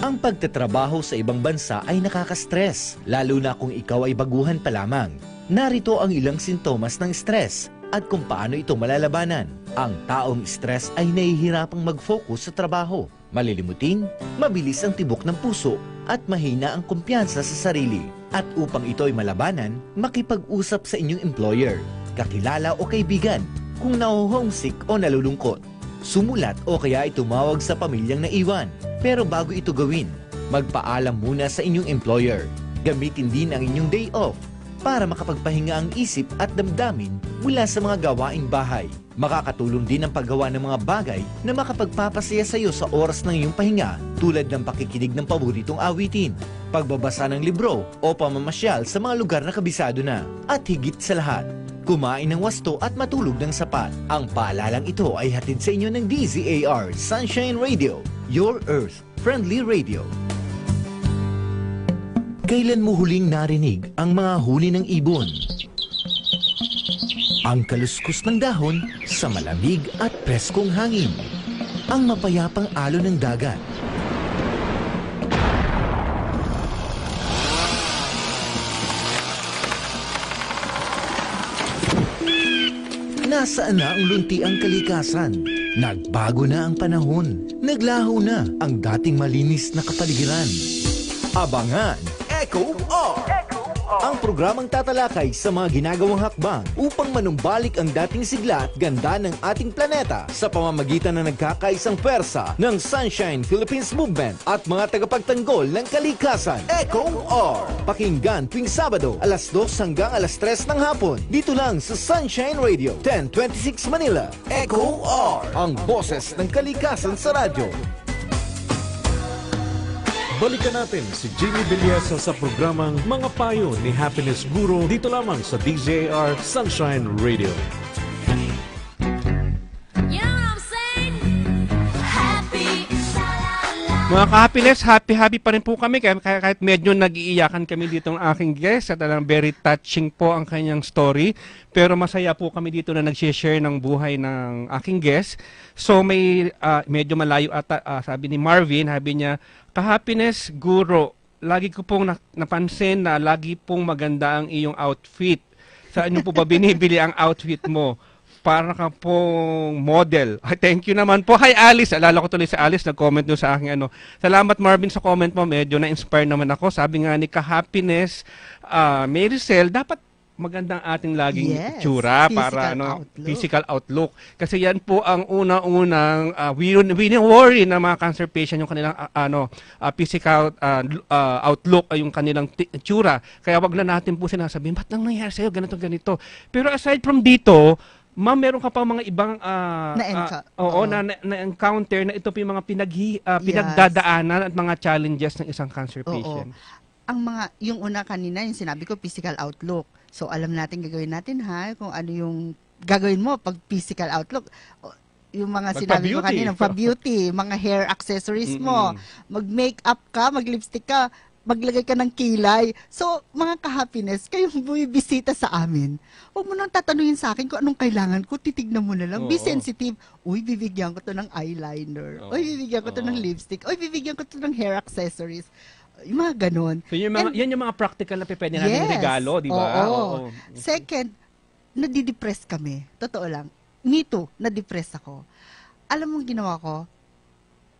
Ang pagtatrabaho sa ibang bansa ay nakaka-stress, lalo na kung ikaw ay baguhan pa lamang. Narito ang ilang sintomas ng stress at kung paano ito malalabanan. Ang taong stress ay nahihirapang mag-focus sa trabaho, malilimutin, mabilis ang tibok ng puso, at mahina ang kumpiyansa sa sarili. At upang ito ay malabanan, makipag-usap sa inyong employer, kakilala o kaibigan kung naho-homesick o nalulungkot. Sumulat o kaya ay tumawag sa pamilyang naiwan. Pero bago ito gawin, magpaalam muna sa inyong employer. Gamitin din ang inyong day off para makapagpahinga ang isip at damdamin mula sa mga gawaing bahay. Makakatulong din ang paggawa ng mga bagay na makapagpapasaya sa iyo sa oras ng iyong pahinga tulad ng pakikinig ng paboritong awitin, pagbabasa ng libro o pamamasyal sa mga lugar na kabisado na. At higit sa lahat, kumain ng wasto at matulog ng sapat. Ang paalalang ito ay hatid sa inyo ng DZAR Sunshine Radio, your Earth-friendly radio. Kailan mo huling narinig ang mga huni ng ibon? Ang kaluskus ng dahon sa malamig at preskong hangin. Ang mapayapang alon ng dagat. Nasaan na ang luntiang kalikasan? Nagbago na ang panahon. Naglaho na ang dating malinis na kapaligiran. Abangan Echo R! Ang programang tatalakay sa mga ginagawang hakbang upang manumbalik ang dating sigla at ganda ng ating planeta sa pamamagitan ng nagkakaisang pwersa ng Sunshine Philippines Movement at mga tagapagtanggol ng kalikasan. Echo R! Pakinggan tuwing Sabado, alas 2 hanggang alas 3 ng hapon. Dito lang sa Sunshine Radio, 1026 Manila. Echo R! Ang boses ng kalikasan sa radyo. Balikan natin si Jimmy Villesa sa programang Mga Payo ni Happiness Guru dito lamang sa DZAR Sunshine Radio. You know what I'm saying? Happy, sha-la-la. Mga ka-happiness, happy pa rin po kami kahit medyo nag-iiyakan kami dito ng aking guest at very touching po ang kanyang story. Pero masaya po kami dito na nag-share ng buhay ng aking guest. So may medyo malayo ata, sabi ni Marvin, sabi niya, ka-happiness guru, lagi ko pong napansin na lagi pong maganda ang iyong outfit. Saan niyo po ba binibili ang outfit mo? Para ka pong model. Thank you naman po. Hi Alice. Alala ko tuloy si Alice. Nag-comment doon sa aking ano. Salamat Marvin sa comment mo. Medyo na-inspire naman ako. Sabi nga ni ka-happiness, Maricel, dapat magandang ating laging itsura para physical outlook. Kasi yan po ang una-unang worry na mga cancer patient yung kanilang physical outlook ay yung kanilang itsura. Kaya wag na natin po sinasabihin, ba't nang nangyari sa'yo ganito? Pero aside from dito, ma'am, meron ka pa mga ibang na-encounter na ito po yung mga pinagdadaanan at mga challenges ng isang cancer patient. Ang yung una kanina, yung sinabi ko, physical outlook. So, alam natin, gagawin natin kung ano yung gagawin mo pag physical outlook. Yung mga sinabi ko kanina, pa-beauty, mga hair accessories mo, mag-makeup ka, mag-lipstick ka, maglagay ka ng kilay. So, mga ka-happiness, kayong bumibisita sa amin, huwag mo nang tatanungin sa akin kung anong kailangan ko, titignan mo na lang. Be sensitive. Uy, bibigyan ko to ng eyeliner. Uy, bibigyan ko to ng lipstick. Uy, bibigyan ko to ng hair accessories. Yung mga ganon. So, yan yung mga practical na pwede natin regalo, di ba? Oo. Second, nadidepress kami. Totoo lang. Me too, nadidepress ako. Alam mong ginawa ko?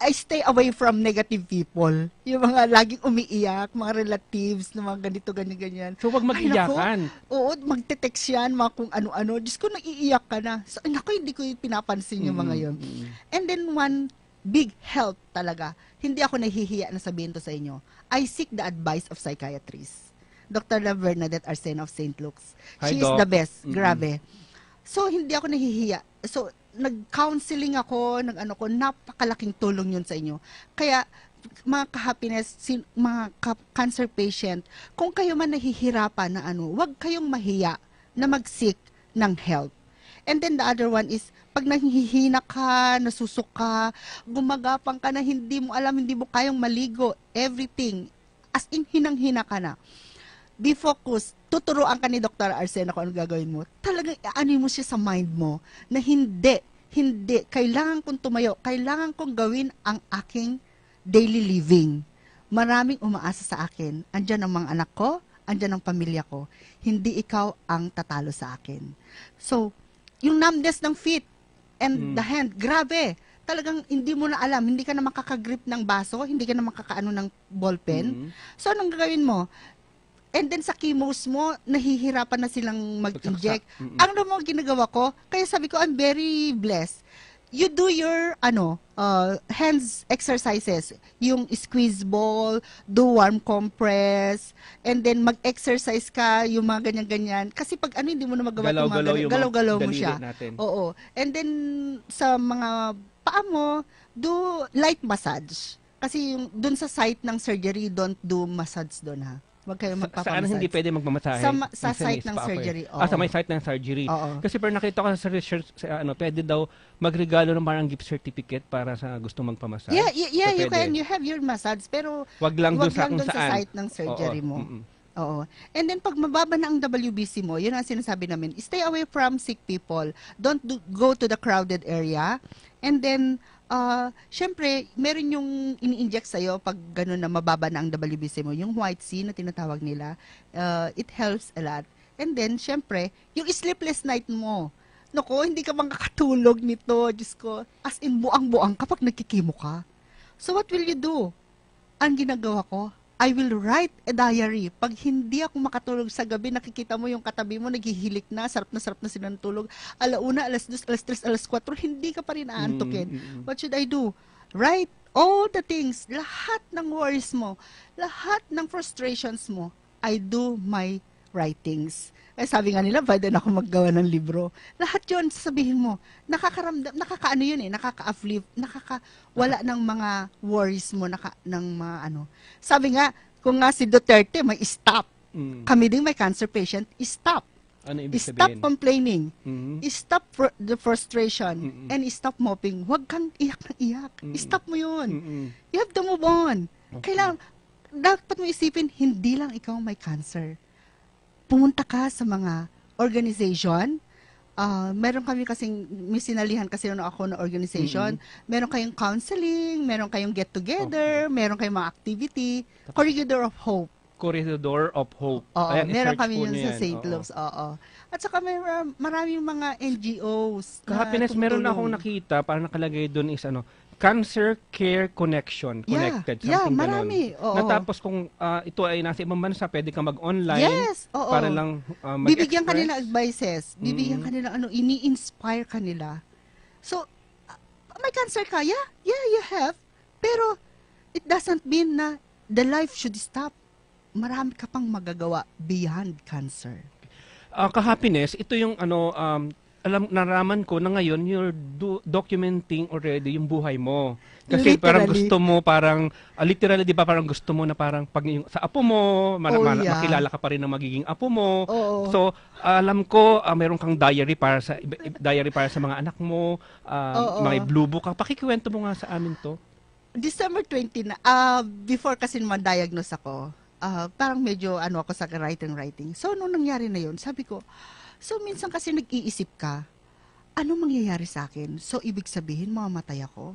I stay away from negative people. Yung mga laging umiiyak, mga relatives na mga ganito, ganyan. So, wag mag-iyakan. Oo, magte-text yan, mga kung ano-ano. Diyos ko, naiiyak ka na. So, hindi ko pinapansin yung mga yon. And then one big help talaga. Hindi ako nahihiya na sabihin to sa inyo. I seek the advice of psychiatrists. Dr. Bernadette Arsena of St. Luke's. She is the best. Grabe. So, hindi ako nahihiya. So, nag-counseling ako, napakalaking tulong yun sa inyo. Kaya, mga ka-happiness, mga cancer patient, kung kayo man nahihirapan na wag kayong mahiya na mag-seek ng help. And then the other one is, pag nahihina ka, nasusuka, gumagapang ka na hindi mo alam, hindi mo kayang maligo, everything, as in hinang-hina ka na. Be focused. Tuturuan ka ni Dr. Arsena kung ano gagawin mo. Talagang ano mo siya sa mind mo na hindi, kailangan kong tumayo, kailangan kong gawin ang aking daily living. Maraming umaasa sa akin. Andyan ang mga anak ko, andyan ang pamilya ko. Hindi ikaw ang tatalo sa akin. So, yung numbness ng feet and the hand, grabe. Talagang hindi mo na alam, hindi ka na makakagrip ng baso, hindi ka na makakaano ng ballpen. So, anong gagawin mo? And then sa chemos mo, nahihirapan na silang mag-inject. Ang mo ginagawa ko, kaya sabi ko, I'm very blessed. you do your hands exercises, yung squeeze ball, do warm compress, and then mag-exercise ka, yung mga ganyan-ganyan. Kasi pag hindi mo na magawa yung mga ganyan, galaw-galaw mo siya. Natin. Oo. And then sa mga paa mo, do light massage. Kasi yung dun sa site ng surgery, don't do massage doon, ha. Huwag kayo magpapamassage. Saan hindi pwede magmamasahe? Sa site ng surgery. Sa may site ng surgery. Oo. Kasi pero nakita ko sa research, pwede daw magregalo ng parang gift certificate para sa gusto magpamasahe. Yeah, So, you pwede. can. You have your massage, pero Wag lang dun sa kung sa saan. site ng surgery Oo. mo. Mm-mm. Oo. And then, pag mababa na ang WBC mo, yun ang sinasabi namin, stay away from sick people. Don't go to the crowded area. And then, syempre, meron yung ini-inject sa'yo pag gano'n na mababa na ang WBC mo. Yung white sea na tinatawag nila, it helps a lot. And then, syempre, yung sleepless night mo. Naku, hindi ka makakatulog nito. Diyos ko, as in, buang-buang kapag nagkikimo ka. So, what will you do? Ang ginagawa ko, I will write a diary. Pag hindi ako makatulog sa gabi, nakikita mo yung katabi mo, naghihilik na sarap na sila ng tulog. 1:00, 2:00, 3:00, 4:00, hindi ka pa rin aantukin. What should I do? Write all the things, lahat ng worries mo, lahat ng frustrations mo. I do my writings. Sabi nga nila, pwede na ako maggawa ng libro. Lahat yun, sasabihin mo, nakakaano yun nakaka-uplift, nakakawala ng mga worries mo, ng mga ano. Sabi nga, kung nga si Duterte may stop, kami ding may cancer patient, stop. Ano ibig Stop sabihin? complaining. Mhm. Stop the frustration. And stop moping. Huwag kang iyak ng iyak. Stop mo yun. You have to move on. Kailangan, dapat mo isipin, hindi lang ikaw may cancer. Pumunta ka sa mga organization. Meron kami kasing, may sinalihan kasi ako na organization. Meron kayong counseling, meron kayong get-together, meron kayong mga activity. Corridor of Hope. Corridor of Hope. Oo, Ayan, meron i-search kami po yun niyo sa yan. St. Oo. Luke's. Oo. At saka maraming mga NGOs. na Happiness, meron na tumutulong. akong nakita, parang nakalagay doon is Cancer Care Connection, Connected, Yeah, something marami. ganon. Oo. Natapos kung ito ay nasa ibang bansa, pwede ka mag-online Yes, oo. para lang mag-express. Bibigyan ka nila advices. Bibigyan ka nila, ini-inspire ka nila. So, may cancer ka? Yeah, you have. Pero, it doesn't mean na the life should stop. Marami ka pang magagawa beyond cancer. Ka-happiness, ito yung naraman ko na ngayon you're documenting already yung buhay mo. Kasi parang Literally. gusto mo literally 'di ba parang gusto mo na parang pag sa apo mo Yeah. makilala ka pa rin ng magiging apo mo. Oo. So alam ko meron kang diary para sa mga anak mo, Oo. mga blue book ka. Pakikwento mo nga sa amin to. December 20 na, before kasi ma-diagnose ako, parang medyo ako sa writing. So, nung nangyari na yun, sabi ko, so minsan kasi nag-iisip ka, ano mangyayari sa akin? So, ibig sabihin, mamamatay ako?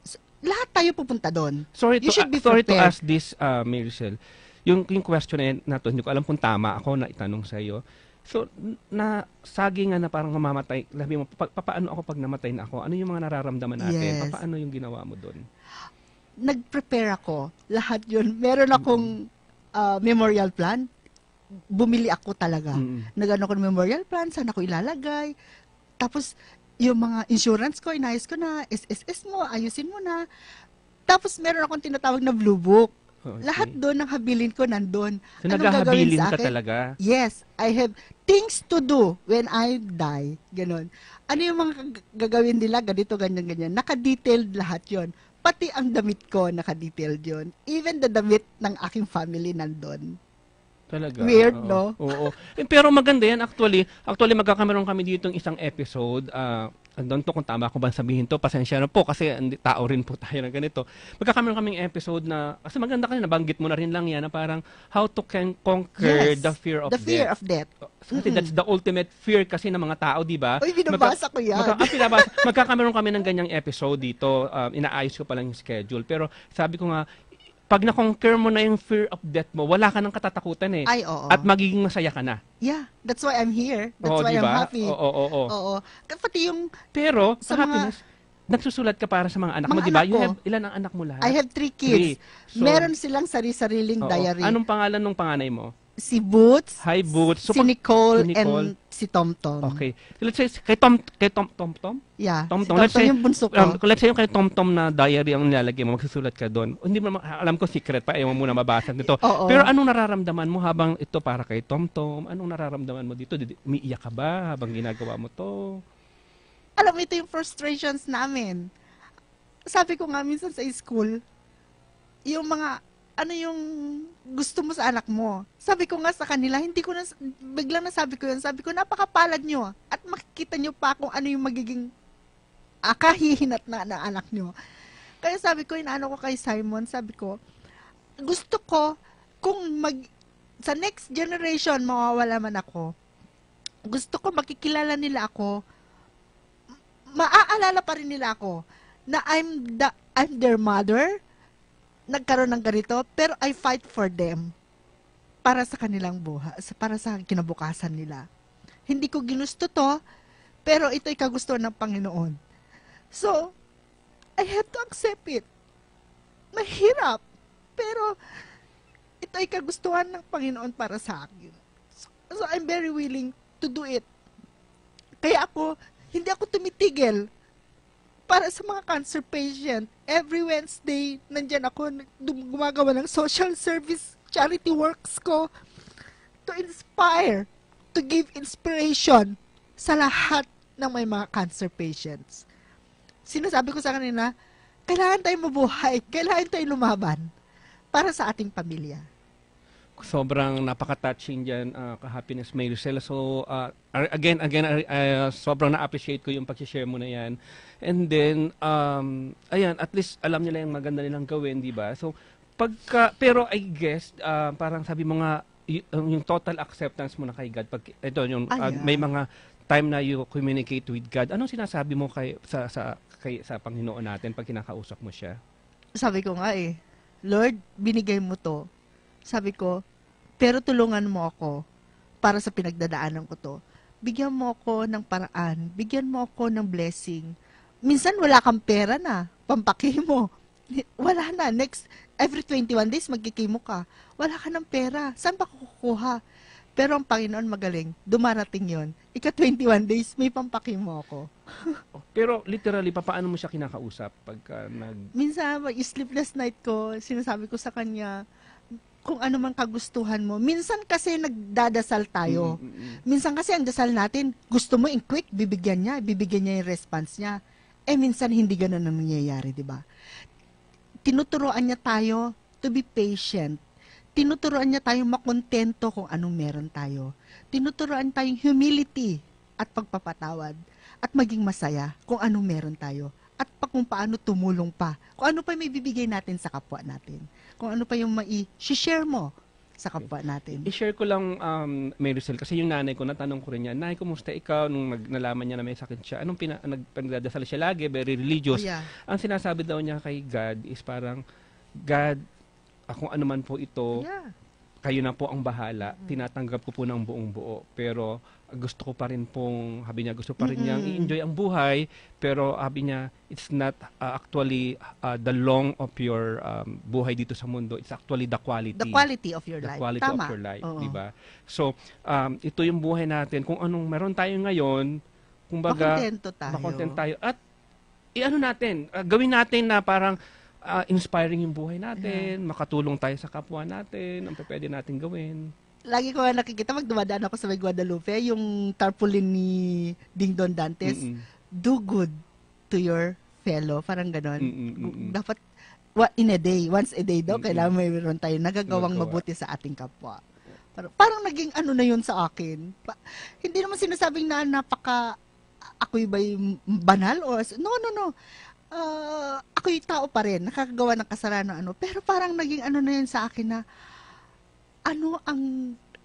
So, lahat tayo pupunta doon. Sorry You to should be sorry to prepared. ask this, Maricel. Yung question na to, hindi ko alam kung tama ako na itanong sa iyo. So, nasagi nga na parang mamamatay. Labi mo, paano ako pag namatay na ako? Ano yung mga nararamdaman natin? Yes. Paano yung ginawa mo doon? Nag-prepare ako. Lahat yun. Meron akong memorial plan. Bumili ako talaga. Nag-ano ko ng memorial plan, saan ako ilalagay. Tapos, yung mga insurance ko, inayos ko na, SSS mo, ayusin mo na. Tapos, meron akong tinatawag na blue book. Okay. Lahat doon ng habilin ko nandun. So, Anong gagawin naghahabilin sa ka akin? talaga? Yes, I have things to do when I die. Ganon. Ano yung mga gagawin nila? Ganito, ganyan. Naka-detailed lahat yon. Pati ang damit ko, naka-detailed yon. Even the damit ng aking family nandun. Talaga. Weird, Oo. no? Oo. Pero maganda yan. Actually, magkakameron kami dito ng isang episode. Doon to kung tama ko ba sabihin to. Pasensya na po kasi tao rin po tayo na ganito. Magkakameron kaming episode na, kasi maganda kasi nabanggit mo na rin lang yan na parang how to conquer Yes, the fear of the fear death. of death. Kasi that's the ultimate fear kasi ng mga tao, di ba? Uy, binabasa ko yan. Magkakameron kami ng ganyang episode dito. Inaayos ko pa lang yung schedule. Pero sabi ko nga, pag na-conquer mo na yung fear of death mo, wala ka ng katatakutan eh. Ay, oo. At magiging masaya ka na. Yeah, that's why I'm here. That's Oo, why di I'm ba? happy. Oo. Oo. Pati yung, Pero, Sa sa happiness, nagsusulat ka para sa mga anak mo, Mga di ba? anak You ko. have, ilan ang anak mo lahat? I have 3 kids. So, Meron silang sari-sariling oo. diary. Anong pangalan ng panganay mo? Si Boots, Hi, Boots. So, si Nicole, si Nicole. and si Tom Tom. Okay. Let's say, kay Tom Tom? Yeah, Tom si Tom. Tom Tom yung bunso ko. Let's say yung kay Tom Tom na diary ang nilalagay mo, magsusulat ka doon. Hindi mo alam ko secret pa, ayaw mo muna mabasa nito. Oo. Pero anong nararamdaman mo habang ito para kay Tom Tom? Anong nararamdaman mo dito? Umiiyak ka ba habang ginagawa mo to? Alam mo, ito yung frustrations namin. Sabi ko nga minsan sa school, yung mga, ano yung gusto mo sa anak mo. Sabi ko nga sa kanila, hindi ko na, biglang nasabi ko yun, sabi ko, napakapalad nyo at makikita nyo pa kung ano yung magiging kahihinat na anak nyo. Kaya sabi ko, inaano ko kay Simon, sabi ko, gusto ko, kung sa next generation, mawawala man ako, gusto ko makikilala nila ako, maaalala pa rin nila ako, na I'm their mother, nagkaroon ng ganito, pero I fight for them para sa kanilang buhay, para sa kinabukasan nila. Hindi ko ginusto to, pero ito'y kagustuhan ng Panginoon. So, I have to accept it. Mahirap, pero ito'y kagustuhan ng Panginoon para sa akin. So I'm very willing to do it. Kaya hindi ako tumitigil para sa mga cancer patient. Every Wednesday, nandyan ako, gumagawa ng social service charity works ko to inspire, to give inspiration sa lahat ng may mga cancer patients. Sinasabi ko sa kanila, kailangan tayong mabuhay, kailangan tayong lumaban para sa ating pamilya. Sobrang napaka-touching dyan, ka-Happiness Maricel. So, again, sobrang na-appreciate ko yung pag-share mo na yan. And then, ayan, at least alam nila yung maganda nilang gawin, di ba? So, pero I guess, parang sabi mo nga, yung total acceptance mo na kay God, ito, yung, may mga time na you communicate with God, anong sinasabi mo sa Panginoon natin pag kinakausap mo siya? Sabi ko nga Lord, binigay mo to. Sabi ko, pero tulungan mo ako para sa pinagdadaanan ko to. Bigyan mo ako ng paraan. Bigyan mo ako ng blessing. Minsan wala kang pera na. Pampakimo. Wala na. Every 21 days magkikimo ka. Wala ka ng pera. Saan pa kukuha? Pero ang Panginoon magaling. Dumarating yon. Ika 21 days, may pampakimo ako. Pero literally, paano mo siya kinakausap pagka Minsan, sleepless night ko, sinasabi ko sa kanya, kung ano man kagustuhan mo. Minsan kasi nagdadasal tayo. Minsan kasi ang dasal natin, gusto mo in quick, bibigyan niya yung response niya. Minsan hindi ganun ang nangyayari, di ba? Tinuturoan niya tayo to be patient. Tinuturoan niya tayo makontento kung anong meron tayo. Tinuturoan tayong humility at pagpapatawad at maging masaya kung anong meron tayo. At kung paano tumulong pa. Kung ano pa may bibigay natin sa kapwa natin. Kung ano pa yung mai-share mo sa kapwa natin. I-share ko lang, Maricel, kasi yung nanay ko, natanong ko rin niya, Nay, kumusta ikaw? Nung nalaman niya na may sakit siya, anong nagdadasal siya lagi, very religious. Oh, yeah. Ang sinasabi daw niya kay God is parang, God, kung ano man po ito, kayo na po ang bahala, tinatanggap ko po ng buong buo. Pero gusto ko pa rin pong, sabi niya, gusto pa rin niyang i-enjoy ang buhay, pero sabi niya, it's not actually the long of your buhay dito sa mundo. It's actually the quality. The quality of your the life. quality Tama. of your life, Oo. di ba? So, ito yung buhay natin. Kung anong meron tayo ngayon, kumbaga, makontento tayo. At, i-ano natin, gawin natin na parang, inspiring yung buhay natin, makatulong tayo sa kapwa natin, ang pwede natin gawin. Lagi ko nga nakikita, pag dumadaan ako sa may Guadalupe, yung tarpaulin ni Ding Don Dantes, do good to your fellow, parang ganon. Dapat, in a day, once a day daw, kailangan mayroon tayo nagagawang mabuti sa ating kapwa. Parang naging ano na yun sa akin. Hindi naman sinasabing na ako'y ba'y banal? No. Ako'y tao pa rin, nakakagawa ng kasalanan, pero parang naging ano na yun sa akin na,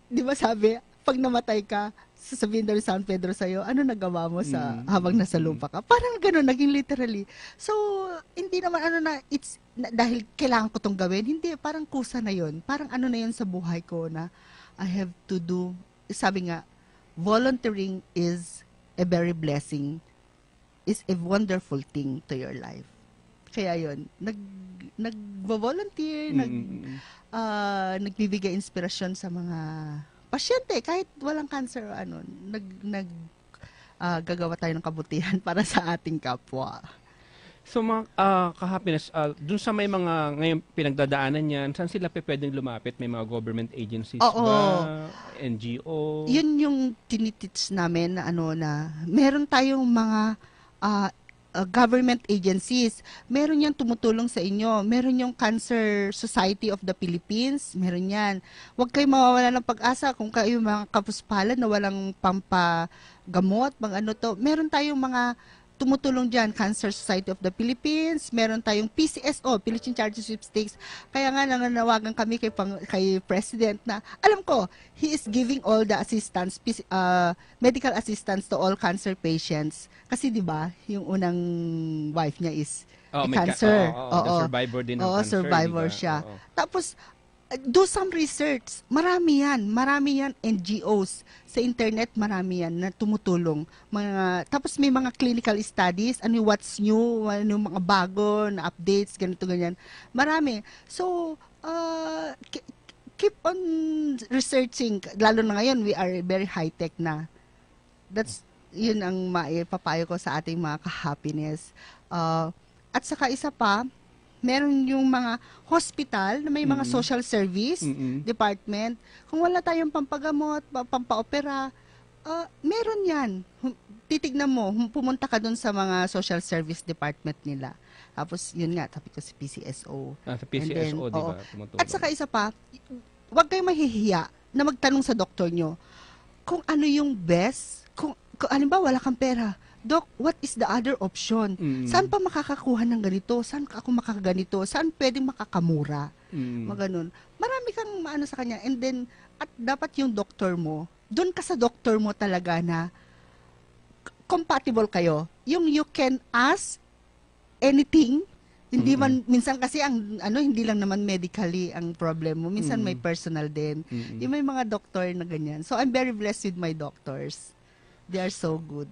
di ba sabi, pag namatay ka, sasabihin daw ni San Pedro sa'yo, ano nagawa mo habang nasa lupa ka? Parang gano'n, naging literally. So, hindi naman dahil kailangan ko tong gawin, hindi, parang kusa na yun. Parang ano na yun sa buhay ko na I have to do, sabi nga, volunteering is a very blessing, is a wonderful thing to your life. Kaya yun, nag-volunteer, nagbibigay inspirasyon sa mga pasyente, kahit walang cancer, gagawa tayo ng kabutihan para sa ating kapwa. So mga ka-happiness, dun sa may mga ngayon pinagdadaanan yan, saan sila pwedeng lumapit? May mga government agencies Oo. ba? NGO? Yun yung tiniteach namin na meron tayong mga government agencies. Meron yan tumutulong sa inyo. Meron yung Cancer Society of the Philippines. Meron yan. Huwag kayo mawawala ng pag-asa kung kayo mga kapuspalad na walang pampagamot, meron tayong mga tumutulong dyan, Cancer Society of the Philippines, meron tayong PCSO, Philippine Charity Sweepstakes. Kaya nga nananawagan kami kay President na, alam ko, he is giving all the assistance, medical assistance to all cancer patients. Kasi di ba yung unang wife niya is cancer. The survivor din ng cancer. Survivor diba? siya. Tapos, do some research. Marami yan NGOs sa internet, marami yan na tumutulong. Tapos may mga clinical studies, what's new, ano yung mga bago na updates, ganito ganyan. Marami. So keep on researching, lalo na ngayon we are very high tech na. Yun ang maipapayo ko sa ating mga ka-happiness. At saka isa pa, meron yung mga hospital na may mga social service department. Kung wala tayong pampagamot, pampaopera, meron yan. Titignan mo, pumunta ka dun sa mga social service department nila. Tapos, yun nga, sabi ko si PCSO. Sa PCSO, di ba? At saka isa pa, huwag kayong mahihiya na magtanong sa doktor nyo kung ano yung best. Kung halimbawa, wala kang pera, Doc, what is the other option? Saan pa makakakuha ng ganito? Saan ako makakaganito? Saan pwedeng makakamura? Maganon. Marami kang maano sa kanya. And then, at dapat yung doktor mo, doon ka sa doktor mo talaga na compatible kayo. Yung you can ask anything. Hindi man, minsan kasi hindi lang naman medically ang problem mo. Minsan may personal din. Yung may mga doktor na ganyan. So, I'm very blessed with my doctors. They are so good.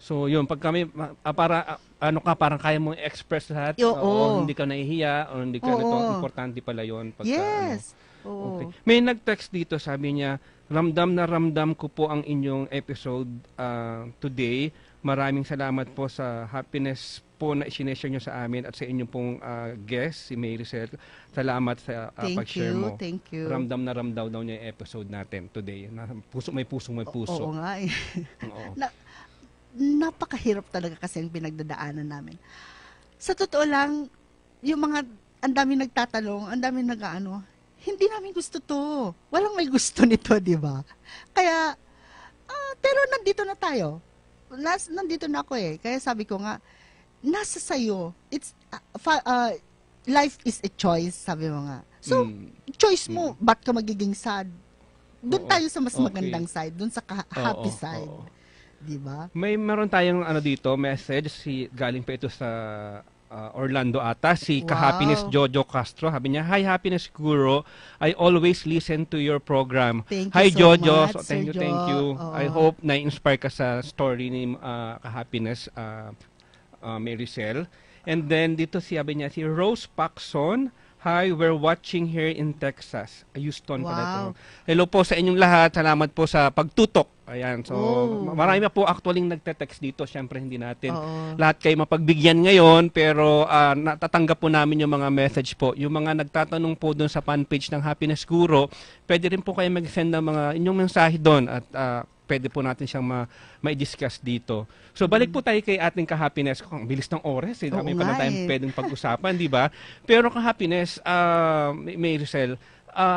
So yun, pag kami parang kaya mong express lahat, hindi ka nahihiya o hindi ka importante pala yun pagka, yes. Okay. May nag-text dito, sabi niya, ramdam na ramdam ko po ang inyong episode today. Maraming salamat po sa happiness po na isineshare nyo sa amin at sa inyong pong guest, si Maricel. Salamat sa pag-share mo. Thank you. Ramdam na ramdam daw niya yung episode natin today. May puso. Oo nga eh. Oo. Napakahirap talaga kasi ang pinagdadaanan namin. Sa totoo lang, yung ang dami nagtatanong, ang dami hindi namin gusto to. Walang may gusto nito, di ba? Kaya, pero nandito na tayo. Nandito na ako eh. Kaya sabi ko nga, nasa sayo. Life is a choice, sabi mo nga. So, choice mo, ba't ka magiging sad? Doon tayo sa mas magandang side, doon sa happy side. Diba? Meron tayong dito, message, galing pa ito sa Orlando ata, si Ka-Happiness Jojo Castro. Sabi niya, "Hi Happiness Guru, I always listen to your program." Hi Jojo. Much, so, thank Sir you. Jo. I hope na-inspire ka sa story ni Ka-Happiness Maricel. And then dito sabi niya, si Rose Paxson, "Hi, we're watching here in Texas." Houston pala ito. Hello po sa inyong lahat. Salamat po sa pagtutok. Ayan. So, marami po actually nagte-text dito. Siyempre, hindi natin lahat kayo mapagbigyan ngayon. Pero, natatanggap po namin yung mga message po. Yung mga nagtatanong po doon sa fan page ng Happiness Guru, pwede rin po kayo mag-send ng mga inyong mensahe doon at pwede po natin siyang ma-discuss dito. So, balik po tayo kay ating Ka-Happiness. Ang bilis ng oras. Kami pa na tayong pwedeng pag-usapan, di ba? Pero Ka-Happiness, Maricel,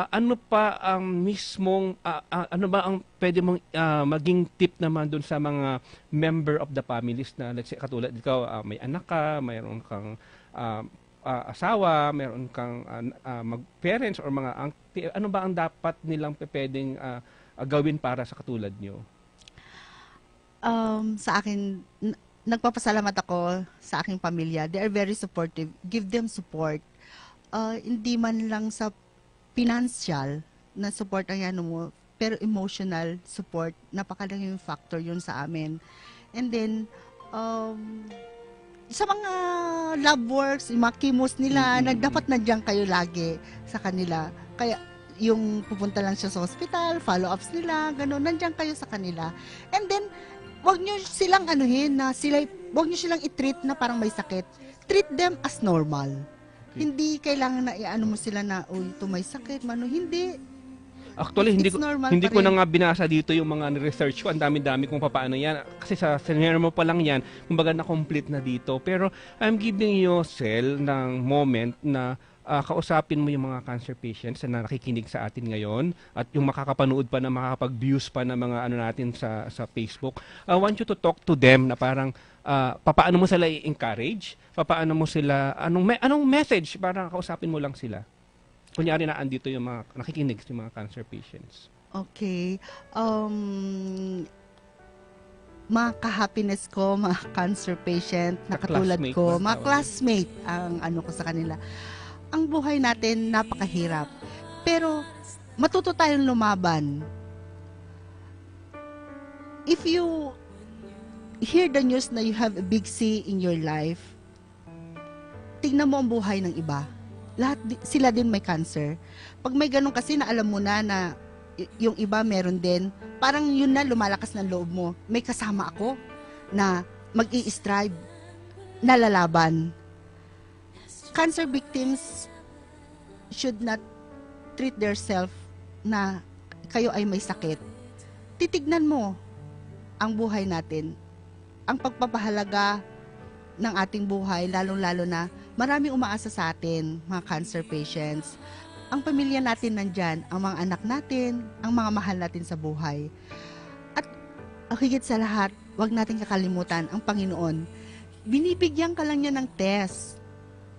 ano pa ang mismong, ano ba ang pwede mong maging tip naman doon sa mga member of the families na, let's say, katulad ikaw, may anak ka, mayroon kang asawa, mayroon kang parents or mga auntie, ano ba ang dapat nilang pwedeng gawin para sa katulad nyo? Sa akin, nagpapasalamat ako sa aking pamilya. They are very supportive. Give them support. Hindi man lang sa financial na support ang yan mo, pero emotional support, napakalaking factor yun sa amin. And then, sa mga love works, yung mga chemos nila, na dapat nandiyan kayo lagi sa kanila. Kaya, yung pupunta lang siya sa hospital, follow-ups nila, gano'n, nandiyan kayo sa kanila. And then, wag nyo silang wag nyo silang i-treat na parang may sakit. Treat them as normal. Hindi kailangan na i-ano mo sila na, uy, ito may sakit, hindi. Actually, It's normal hindi pa ko rin. na nga binasa dito yung mga research ko. Ang dami-dami kung paano yan. Kasi sa scenario mo pa lang yan, kumbaga na-complete na dito. Pero I'm giving you, Sel, ng moment na kausapin mo yung mga cancer patients na nakikinig sa atin ngayon at yung makakapanood pa na makakapag-views pa na mga ano natin sa Facebook. I want you to talk to them na parang papaano mo sila i-encourage, papaano mo sila, anong message para kausapin mo lang sila. Kunyari na andito yung mga nakikinig, yung mga cancer patients. Okay. Mga ka-happiness ko, mga cancer patient na katulad Ka-classmate ko, ba mga tawag? classmate ang ano ko sa kanila. Ang buhay natin napakahirap. Pero matuto tayong lumaban. If you hear the news na you have a big C in your life, tingnan mo ang buhay ng iba. Sila din may cancer. Pag may ganun kasi na alam mo na yung iba meron din, parang yun na lumalakas ng loob mo. May kasama ako na mag-i-strive, na lalaban. Cancer victims should not treat themselves na kayo ay may sakit. Titignan mo ang buhay natin. Ang pagpapahalaga ng ating buhay, lalong-lalo na maraming umaasa sa atin, mga cancer patients. Ang pamilya natin nandyan, ang mga anak natin, ang mga mahal natin sa buhay. At higit sa lahat, huwag natin kakalimutan ang Panginoon. Binibigyan ka lang niya ng test.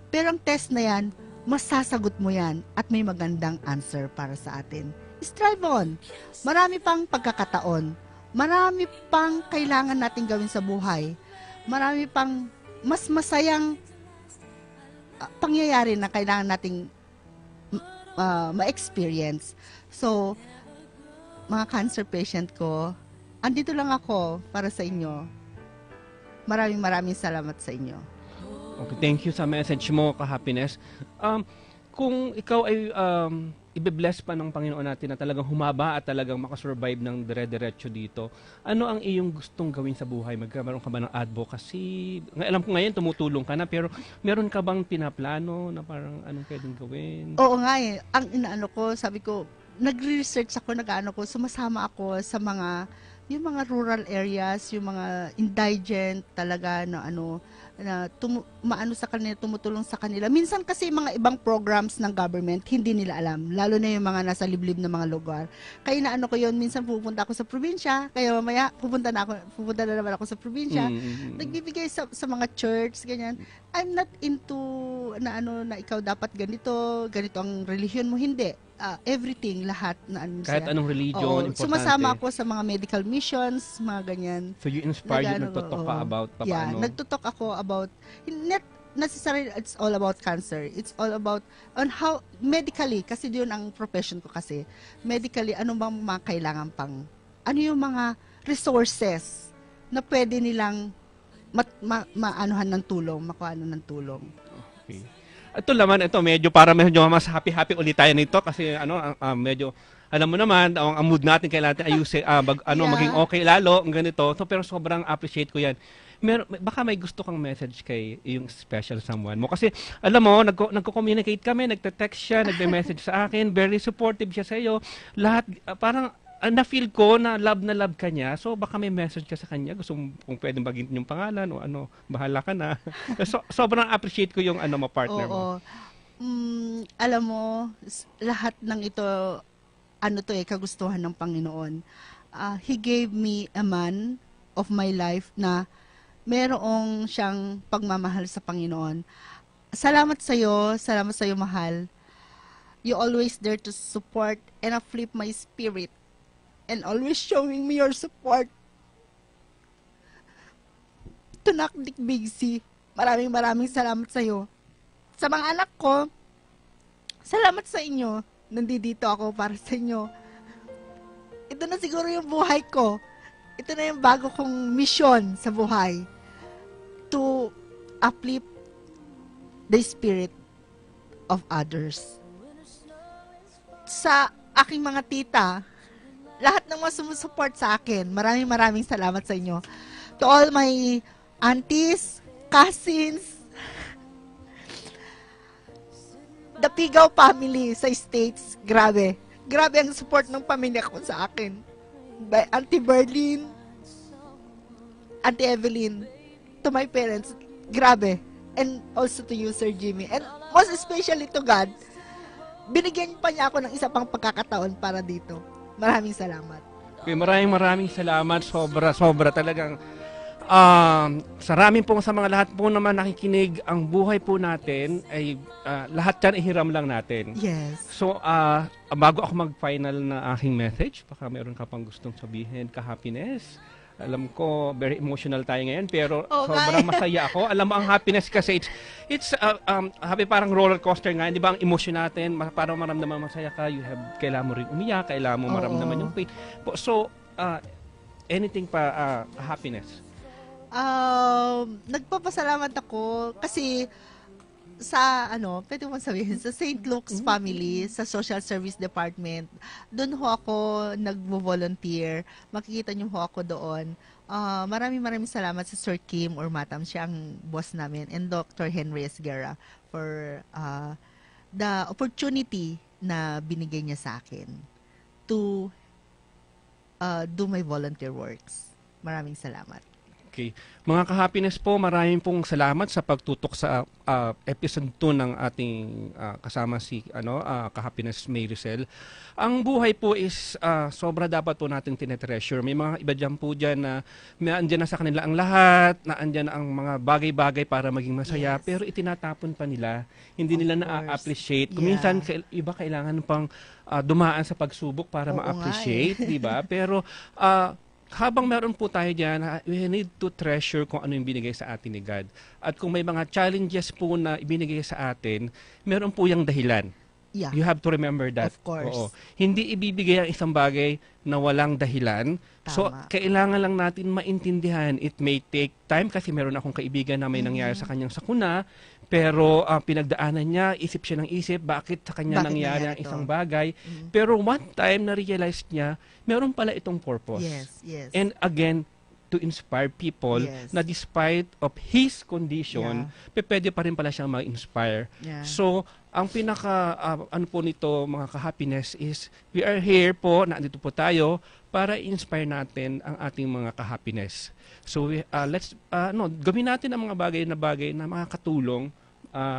Pero ang test na yan, masasagot mo yan at may magandang answer para sa atin. Strive on. Marami pang pagkakataon. Marami pang kailangan natin gawin sa buhay. Marami pang mas masayang pangyayari na kailangan nating ma-experience. So, mga cancer patient ko, andito lang ako para sa inyo. Maraming salamat sa inyo. Okay, thank you sa message mo, ka-happiness. Kung ikaw ay ibe-bless pa ng Panginoon natin na talagang humaba at talagang makasurvive ng dire-diretso dito, ano ang iyong gustong gawin sa buhay? Magkaroon ka ba ng advocacy? Alam ko ngayon tumutulong ka na, pero meron ka bang pinaplano na parang anong pwedeng gawin? Oo nga eh. Ang inaano ko, sabi ko, nagre-research ako, sumasama ako sa yung mga rural areas, yung mga indigent talaga na maano sa kanila, tumutulong sa kanila. Minsan kasi mga ibang programs ng government, hindi nila alam. Lalo na yung mga nasa liblib na mga lugar. Kaya na ko yun, minsan pupunta ako sa probinsya, kaya mamaya pupunta na naman ako sa probinsya. Nagbibigay sa mga church, ganyan. I'm not into na ikaw dapat ganito ang relihiyon mo, hindi. Everything, lahat na Kahit sila. anong religion, Oo, importante. Sumasama ako sa mga medical missions, mga ganyan. So you inspire you, Nag-ano, nagtotalk ka oo. about Yeah, paano? nagtutok ako about, not necessarily it's all about cancer. It's all about on how, medically, kasi yun ang profession ko kasi. Medically, ano bang mga kailangan pang, ano yung mga resources na pwede nilang maanuhan ng tulong, makuha ng tulong. Okay. Ito medyo mas happy ulit tayo nito kasi medyo alam mo naman ang mood natin kailangan natin ayusin maging okay lalo ang ganito. So, pero sobrang appreciate ko 'yan. Baka may gusto kang message kay yung special someone mo kasi alam mo nagko-communicate kami, nagte-text siya, nagme-message sa akin, very supportive siya sa iyo. Lahat parang na-feel ko na love ka niya. So, baka may message ka sa kanya. Gusto mo kung pwedeng bagitin yung pangalan o bahala ka na. Sobrang appreciate ko yung partner mo. Alam mo, lahat ng ito, kagustuhan ng Panginoon. He gave me a man of my life na merong siyang pagmamahal sa Panginoon. Salamat sa'yo, mahal. You always there to support and uplift my spirit. And always showing me your support. To Nakdik Big C, maraming salamat sa iyo. Sa mga anak ko, salamat sa inyo. Nandito ako para sa inyo. Ito na siguro yung buhay ko. Ito na yung bago kong mission sa buhay. To uplift the spirit of others. sa aking mga tita, lahat ng mga sumusuport sa akin, maraming salamat sa inyo. To all my aunties, cousins, the Pigaw family sa States, grabe. Grabe ang support ng pamilya ko sa akin. By Auntie Berlin, Auntie Evelyn, to my parents, grabe. And also to you, Sir Jimmy. And most especially to God, binigyan pa niya ako ng isa pang pagkakataon para dito. Maraming salamat. Okay, maraming salamat. Sobra talagang sa mga lahat po naman nakikinig, ang buhay po natin ay lahat yan ihiram lang natin. Yes. So, bago ako mag-final na aking message, baka meron ka pang gustong sabihin, ka-happiness. Alam ko, very emotional tayo ngayon, pero sobrang masaya ako. Alam mo, ang happiness kasi, it's happy parang roller coaster nga. Di ba, ang emosyon natin, para maramdaman masaya ka, kailangan mo rin umiyak, kailangan mo maramdaman yung pain. So, anything pa, happiness? Nagpapasalamat ako kasi sa pwede mo sabihin, sa St. Luke's family, sa Social Service Department, doon ho ako nagvo-volunteer. Makikita niyo ho ako doon. Maraming salamat sa Sir Kim Urmatam, siya ang boss namin, and Dr. Henry Esguerra for the opportunity na binigay niya sa akin to do my volunteer works. Maraming salamat. Okay. Mga ka-happiness po, maraming pong salamat sa pagtutok sa episode 2 ng ating kasama si ka-happiness May Rizal. Ang buhay po is sobra dapat po natin tinetreasure. May mga iba dyan po dyan na andyan na sa kanila ang lahat, na andyan na ang mga bagay-bagay para maging masaya, pero itinatapon pa nila. Hindi nila na-appreciate. Kung minsan, iba kailangan pang dumaan sa pagsubok para ma-appreciate, di ba? Pero habang meron po tayo dyan, we need to treasure kung ano yung binigay sa atin ni God. At kung may mga challenges po na ibinigay sa atin, meron po yung dahilan. Yeah. You have to remember that. Of course. Oo. Hindi ibibigay ang isang bagay na walang dahilan. Tama. So, kailangan lang natin maintindihan. It may take time kasi meron akong kaibigan na may nangyari sa kanyang sakuna, pero pinagdaanan niya, isip siya ng isip, bakit sa kanya nangyari ang isang bagay. Pero one time, na-realize niya, meron pala itong purpose. Yes. And again, to inspire people na despite of his condition, pwede pa rin pala siyang ma-inspire. Yeah. So, ang pinaka, ano po nito, mga ka-happiness is, we are here po, nandito po tayo, para inspire natin ang ating mga ka-happiness. So, let's, gawin natin ang mga bagay na makakatulong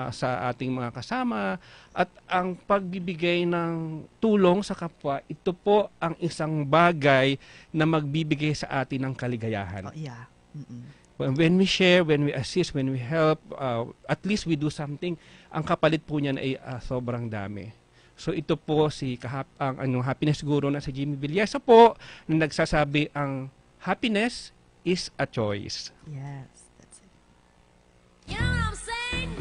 sa ating mga kasama, at ang pagbibigay ng tulong sa kapwa, ito po ang isang bagay na magbibigay sa atin ng kaligayahan. When we share, when we assist, when we help, at least we do something, ang kapalit po niyan ay sobrang dami. So ito po ang happiness guru na si Jimmy Villesa po, na nagsasabi ang happiness is a choice. Yes, that's it. You know what I'm saying?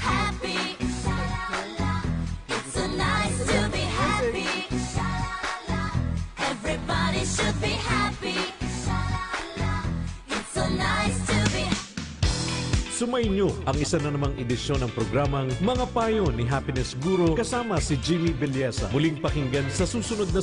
Happy, sha-la-la. It's so nice to be happy, sha-la-la. Everybody should be happy, sha-la-la. It's so nice to be Sumainyo ang isa na namang edisyon ng programang Mga Payo ni Happiness Guru kasama si Jimmy Villesa. Muling pakinggan sa susunod na